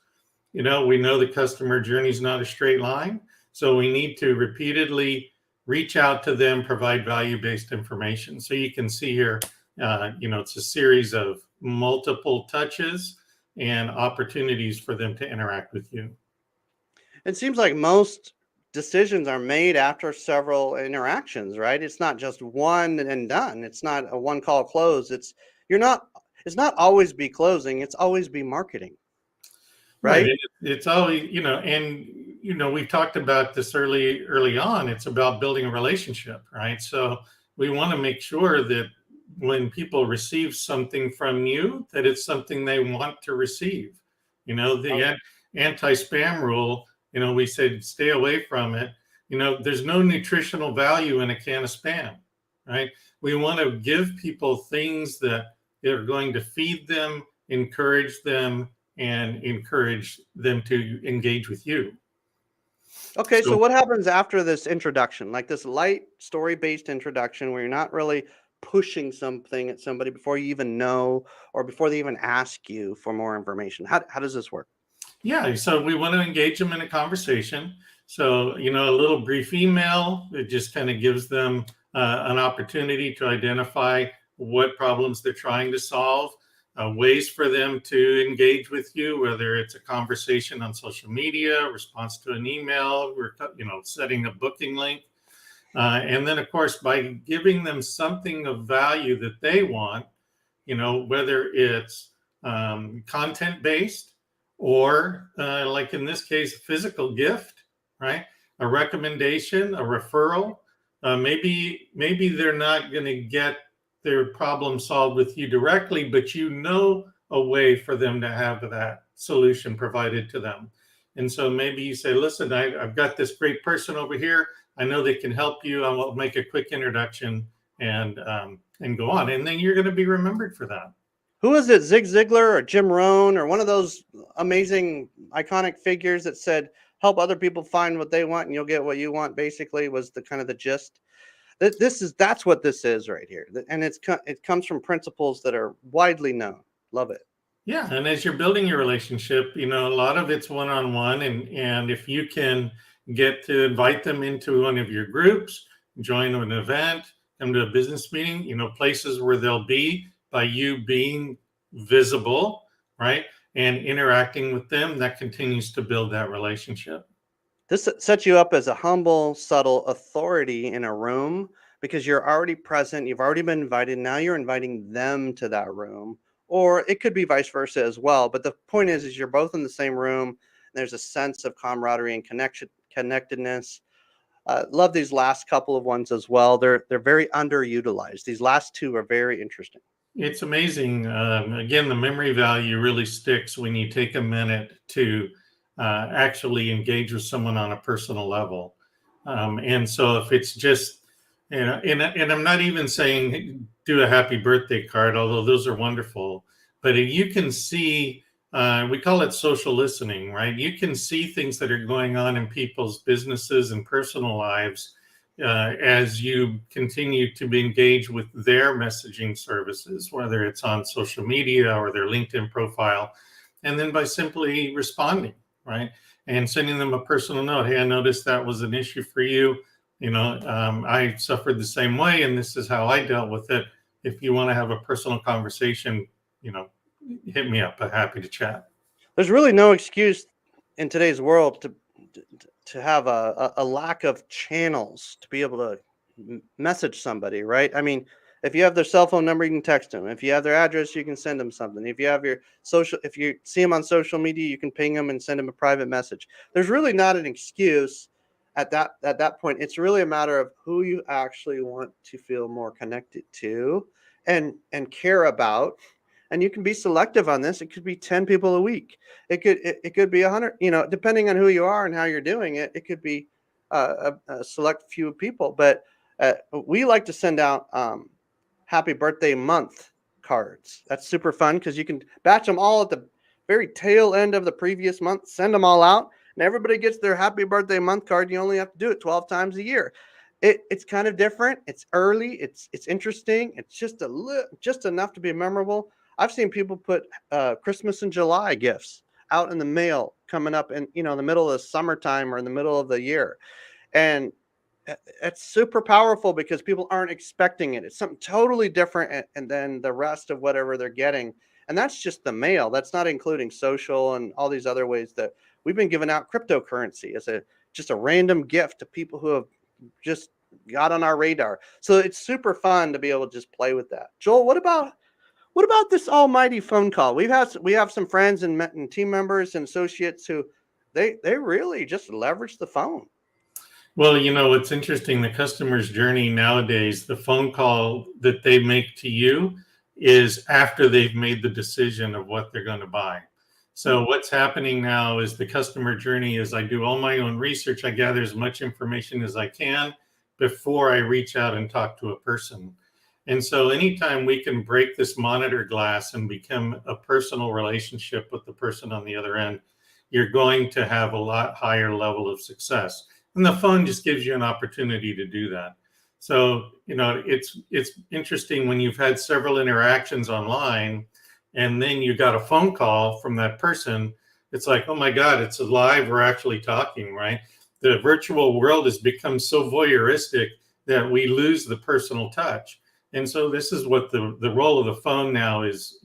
We know the customer journey is not a straight line. So we need to repeatedly reach out to them, provide value-based information. So you can see here, it's a series of multiple touches, and opportunities for them to interact with you.
It seems like most decisions are made after several interactions, right? It's not just one and done. It's not a one call close. It's not always be closing, it's always be marketing, right?
It's always, and we've talked about this early on. It's about building a relationship, right? So we want to make sure that when people receive something from you, that it's something they want to receive. The anti-spam rule, we said stay away from it. There's no nutritional value in a can of spam, right? We want to give people things that are going to feed them, encourage them, and encourage them to engage with you.
Okay, so what happens after this introduction, like this light story-based introduction where you're not really pushing something at somebody before you even know or before they even ask you for more information? How does this work?
Yeah, so we want to engage them in a conversation. So, a little brief email, it just kind of gives them an opportunity to identify what problems they're trying to solve, ways for them to engage with you, whether it's a conversation on social media, response to an email, or, setting a booking link. And then, of course, by giving them something of value that they want, whether it's content-based, or like in this case, a physical gift, right? A recommendation, a referral. Maybe they're not going to get their problem solved with you directly, but a way for them to have that solution provided to them. And so maybe you say, listen, I've got this great person over here. I know they can help you. I will make a quick introduction and go on. And then you're going to be remembered for that.
Who is it? Zig Ziglar or Jim Rohn or one of those amazing iconic figures that said, help other people find what they want and you'll get what you want, basically, was the kind of the gist. That's what this is right here. And it comes from principles that are widely known. Love it.
Yeah. And as you're building your relationship, a lot of it's one-on-one. And if you can get to invite them into one of your groups, join an event, come to a business meeting, places where they'll be, by you being visible, right, and interacting with them, that continues to build that relationship.
This sets you up as a humble, subtle authority in a room because you're already present. You've already been invited. Now you're inviting them to that room, or it could be vice versa as well. But the point is you're both in the same room. And there's a sense of camaraderie and connectedness. Love these last couple of ones as well. They're very underutilized. These last two are very interesting.
It's amazing. Again, the memory value really sticks when you take a minute to actually engage with someone on a personal level. And so if it's just, and I'm not even saying do a happy birthday card, although those are wonderful, but you can see, we call it social listening, right? You can see things that are going on in people's businesses and personal lives as you continue to be engaged with their messaging services, whether it's on social media or their LinkedIn profile, and then by simply responding, right? And sending them a personal note. Hey, I noticed that was an issue for you. I suffered the same way, and this is how I dealt with it. If you want to have a personal conversation, hit me up. I'm happy to chat.
There's really no excuse in today's world to have a lack of channels to be able to message somebody, right? I mean, if you have their cell phone number, you can text them. If you have their address, you can send them something. If you have if you see them on social media, you can ping them and send them a private message. There's really not an excuse at that point. It's really a matter of who you actually want to feel more connected to and care about. And you can be selective on this. It could be 10 people a week. It could be 100, depending on who you are and how you're doing it. It could be a select few people. But we like to send out happy birthday month cards. That's super fun because you can batch them all at the very tail end of the previous month, send them all out, and everybody gets their happy birthday month card. You only have to do it 12 times a year. It's kind of different. It's early. It's interesting. It's just enough to be memorable. I've seen people put Christmas and July gifts out in the mail coming up in the middle of the summertime or in the middle of the year. And it's super powerful because people aren't expecting it. It's something totally different and then the rest of whatever they're getting. And that's just the mail. That's not including social and all these other ways that we've been giving out cryptocurrency as just a random gift to people who have just got on our radar. So it's super fun to be able to just play with that. Joel, what about this almighty phone call? We have some friends and team members and associates who they really just leverage the phone.
Well, it's interesting. The customer's journey nowadays, the phone call that they make to you is after they've made the decision of what they're going to buy. So what's happening now is the customer journey is I do all my own research. I gather as much information as I can before I reach out and talk to a person. And so anytime we can break this monitor glass and become a personal relationship with the person on the other end, you're going to have a lot higher level of success. And the phone just gives you an opportunity to do that. So, it's interesting when you've had several interactions online and then you got a phone call from that person. It's like, oh my God, it's alive. We're actually talking, right? The virtual world has become so voyeuristic that we lose the personal touch. And so this is what the role of the phone now is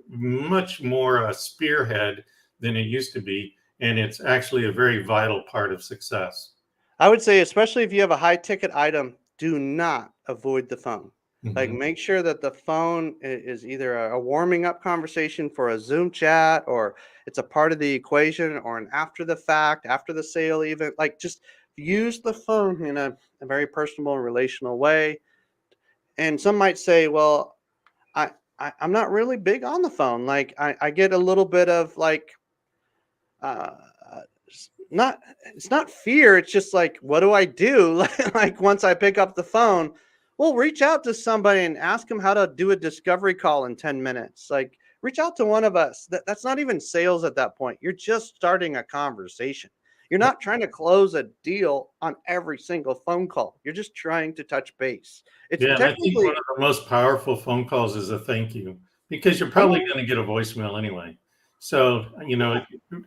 much more a spearhead than it used to be. And it's actually a very vital part of success.
I would say, especially if you have a high ticket item, do not avoid the phone. Like, make sure that the phone is either a warming up conversation for a Zoom chat, or it's a part of the equation, or an after the fact, after the sale, even. Like, just use the phone in a very personal and relational way. And some might say, well, I'm not really big on the phone. Like, I get a little bit of like, it's not fear. It's just like, what do I do? Like, once I pick up the phone, well, reach out to somebody and ask them how to do a discovery call in 10 minutes. Like, reach out to one of us. That's not even sales at that point. You're just starting a conversation. You're not trying to close a deal on every single phone call. You're just trying to touch base. It's
Yeah, and I think
technically,
one of the most powerful phone calls is a thank you, because you're probably going to get a voicemail anyway. So,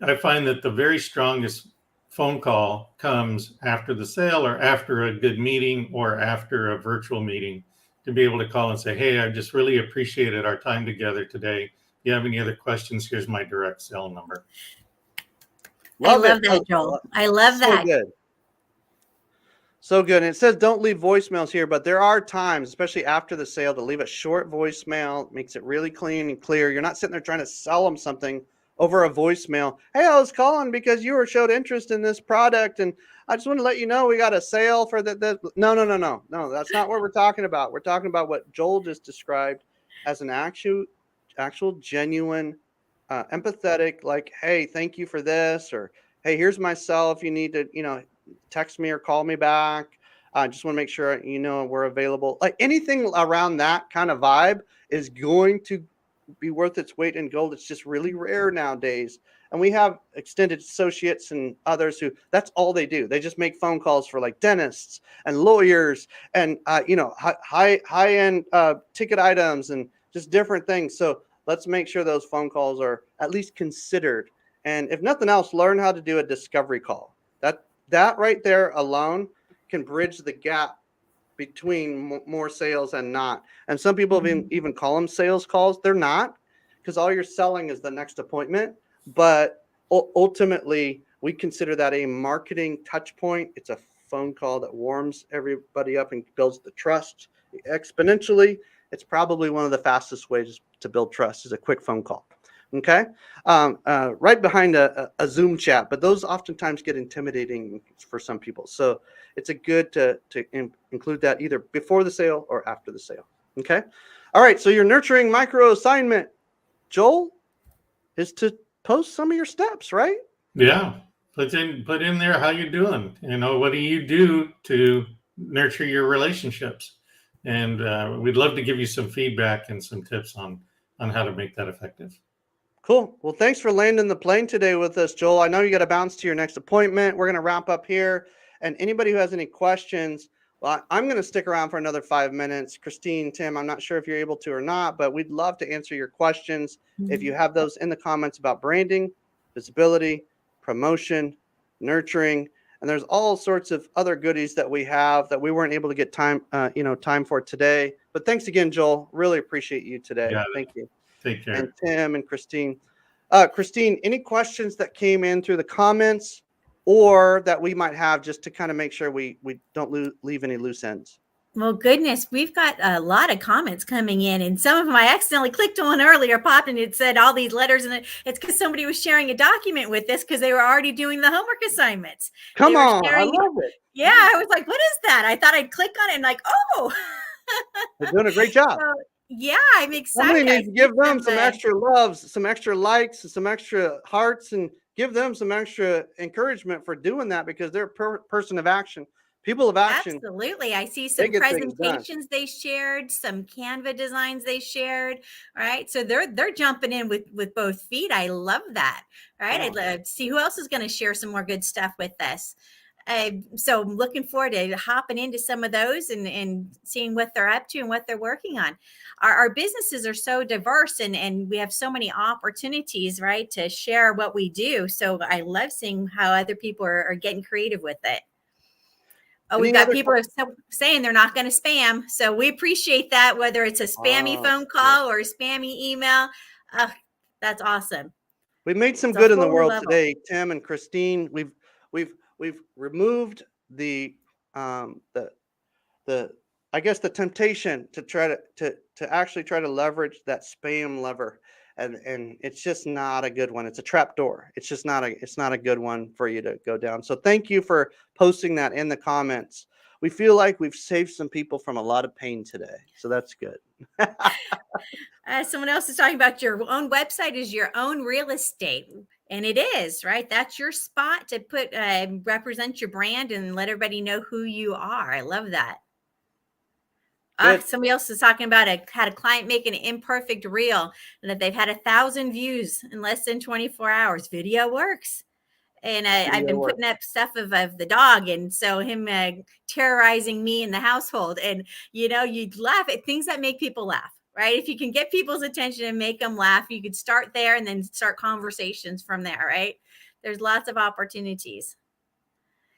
I find that the very strongest phone call comes after the sale, or after a good meeting, or after a virtual meeting, to be able to call and say, hey, I just really appreciated our time together today. If you have any other questions, here's my direct cell number.
I love that, Joel. I love
so
that.
good. So good. And it says don't leave voicemails here, but there are times, especially after the sale, to leave a short voicemail. It makes it really clean and clear. You're not sitting there trying to sell them something over a voicemail. Hey, I was calling because you showed interest in this product, and I just want to let you know we got a sale for the. No. That's not what we're talking about. We're talking about what Joel just described as an actual genuine, empathetic, like, hey, thank you for this, or hey, here's my cell if you need to, text me or call me back. I just want to make sure we're available. Like, anything around that kind of vibe is going to be worth its weight in gold. It's just really rare nowadays. And we have extended associates and others who that's all they do. They just make phone calls for like dentists and lawyers and high end ticket items and just different things. So let's make sure those phone calls are at least considered. And if nothing else, learn how to do a discovery call. That right there alone can bridge the gap between more sales and not. And some people even call them sales calls. They're not, because all you're selling is the next appointment. But ultimately, we consider that a marketing touch point. It's a phone call that warms everybody up and builds the trust exponentially. It's probably one of the fastest ways to build trust is a quick phone call. Okay. Right behind a Zoom chat, but those oftentimes get intimidating for some people. So it's a good to include that either before the sale or after the sale. Okay. All right. So your nurturing micro assignment, Joel, is to post some of your steps, right?
Yeah. Put in there how you're doing. What do you do to nurture your relationships? And we'd love to give you some feedback and some tips on how to make that effective.
Cool. Well, thanks for landing the plane today with us, Joel. I know you got to bounce to your next appointment. We're going to wrap up here. And anybody who has any questions, well, I'm going to stick around for another 5 minutes. Christine, Tim, I'm not sure if you're able to or not, but we'd love to answer your questions. If you have those in the comments about branding, visibility, promotion, nurturing, and there's all sorts of other goodies that we have that we weren't able to get time for today. But thanks again, Joel. Really appreciate you today.
Yeah.
Thank you.
Take care.
and Tim and Christine. Christine, any questions that came in through the comments or that we might have just to kind of make sure we don't leave any loose ends?
Well, goodness, we've got a lot of comments coming in, and some of them I accidentally clicked on earlier, popped, and it said all these letters, and it's because somebody was sharing a document with us because they were already doing the homework assignments.
Come
They were
on, I
sharing,
love it.
yeah, I was like, what is that? I thought I'd click on it and like, oh,
They're doing a great job.
so, yeah, I'm
Somebody
excited.
needs to give them some extra loves, some extra likes, some extra hearts, and give them some extra encouragement for doing that because they're a person of action. People of action.
Absolutely. I see
They
some
get things done.
presentations they shared, some Canva designs they shared. All right. So they're jumping in with both feet. I love that. All right. I'd love to see who else is going to share some more good stuff with us. So I'm looking forward to hopping into some of those and seeing what they're up to and what they're working on. Our businesses are so diverse and we have so many opportunities, right, to share what we do. So I love seeing how other people are getting creative with it. Oh, we've got people saying they're not going to spam. So we appreciate that, whether it's a spammy phone call or a spammy email. That's awesome.
We've made some good in the world today, Tim and Christine. We've removed the I guess the temptation to try to actually try to leverage that spam lever. And it's just not a good one. It's a trap door. It's just not a good one for you to go down. So thank you for posting that in the comments. We feel like we've saved some people from a lot of pain today. So that's good.
Someone else is talking about your own website is your own real estate. And it is, right? That's your spot to put represent your brand and let everybody know who you are. I love that. Somebody else is talking about had a client make an imperfect reel and that they've had 1,000 views in less than 24 hours. Video works. And I've been putting up stuff of the dog. And so him terrorizing me in the household. And, you'd laugh at things that make people laugh, right? If you can get people's attention and make them laugh, you could start there and then start conversations from there, right? There's lots of opportunities.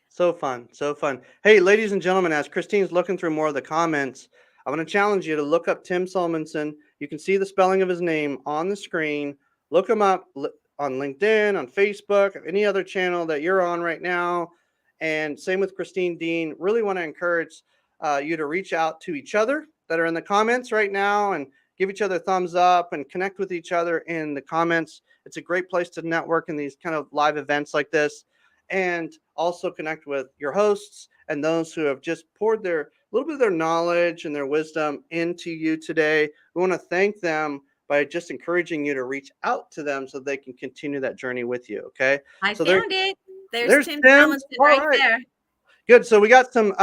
So fun. So fun. Hey, ladies and gentlemen, as Christine's looking through more of the comments, I want to challenge you to look up Tim Solmonson. You can see the spelling of his name on the screen. Look him up on LinkedIn, on Facebook, any other channel that you're on right now. And same with Christine Dean. Really want to encourage you to reach out to each other that are in the comments right now and give each other thumbs up and connect with each other in the comments. It's a great place to network in these kind of live events like this. And also connect with your hosts and those who have just poured a little bit of their knowledge and their wisdom into you today. We want to thank them by just encouraging you to reach out to them so they can continue that journey with you. Okay.
I found it. There's Tim
Tim
right there.
Good. So we got some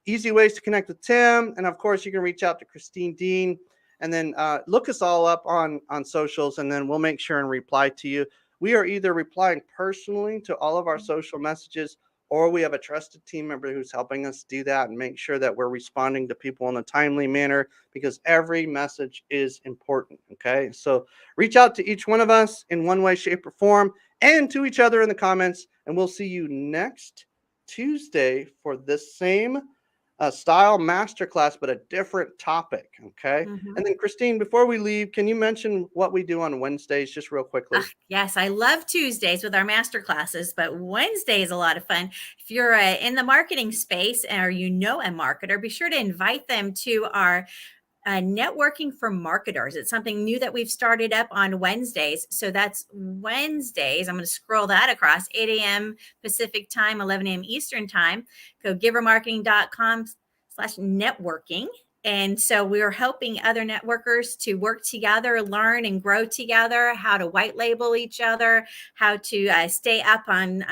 easy ways to connect with Tim. And of course, you can reach out to Christine Dean and then look us all up on socials, and then we'll make sure and reply to you. We are either replying personally to all of our social messages, or we have a trusted team member who's helping us do that and make sure that we're responding to people in a timely manner, because every message is important. Okay. So reach out to each one of us in one way, shape, or form, and to each other in the comments. And we'll see you next Tuesday for this same style masterclass, but a different topic. Okay. Mm-hmm. And then Christine, before we leave, can you mention what we do on Wednesdays just real quickly?
Yes, I love Tuesdays with our masterclasses, but Wednesday is a lot of fun. If you're in the marketing space or a marketer, be sure to invite them to our networking for marketers. It's something new that we've started up on Wednesdays. So that's Wednesdays. I'm going to scroll that across 8 a.m. Pacific time, 11 a.m. Eastern time. Go givermarketing.com/networking. And so we're helping other networkers to work together, learn and grow together, how to white label each other, how to stay up on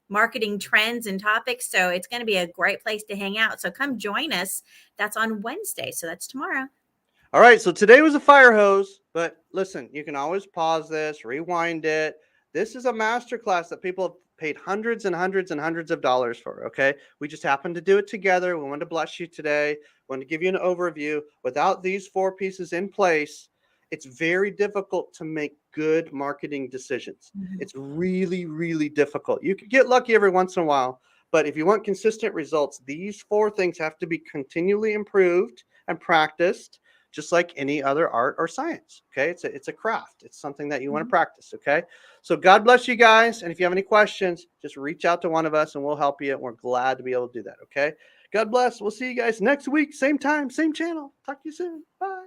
marketing trends and topics. So it's going to be a great place to hang out. So come join us. That's on Wednesday. So that's tomorrow.
All right. So today was a fire hose, but listen, you can always pause this, rewind it. This is a masterclass that people have paid hundreds and hundreds and hundreds of dollars for. Okay. We just happened to do it together. We wanted to bless you today. We wanted to give you an overview. Without these 4 pieces in place, it's very difficult to make good marketing decisions. Mm-hmm. It's really, really difficult. You can get lucky every once in a while, but if you want consistent results, these 4 things have to be continually improved and practiced just like any other art or science. Okay. It's a craft. It's something that you want to practice. Okay. So God bless you guys. And if you have any questions, just reach out to one of us and we'll help you. And we're glad to be able to do that. Okay. God bless. We'll see you guys next week. Same time, same channel. Talk to you soon. Bye.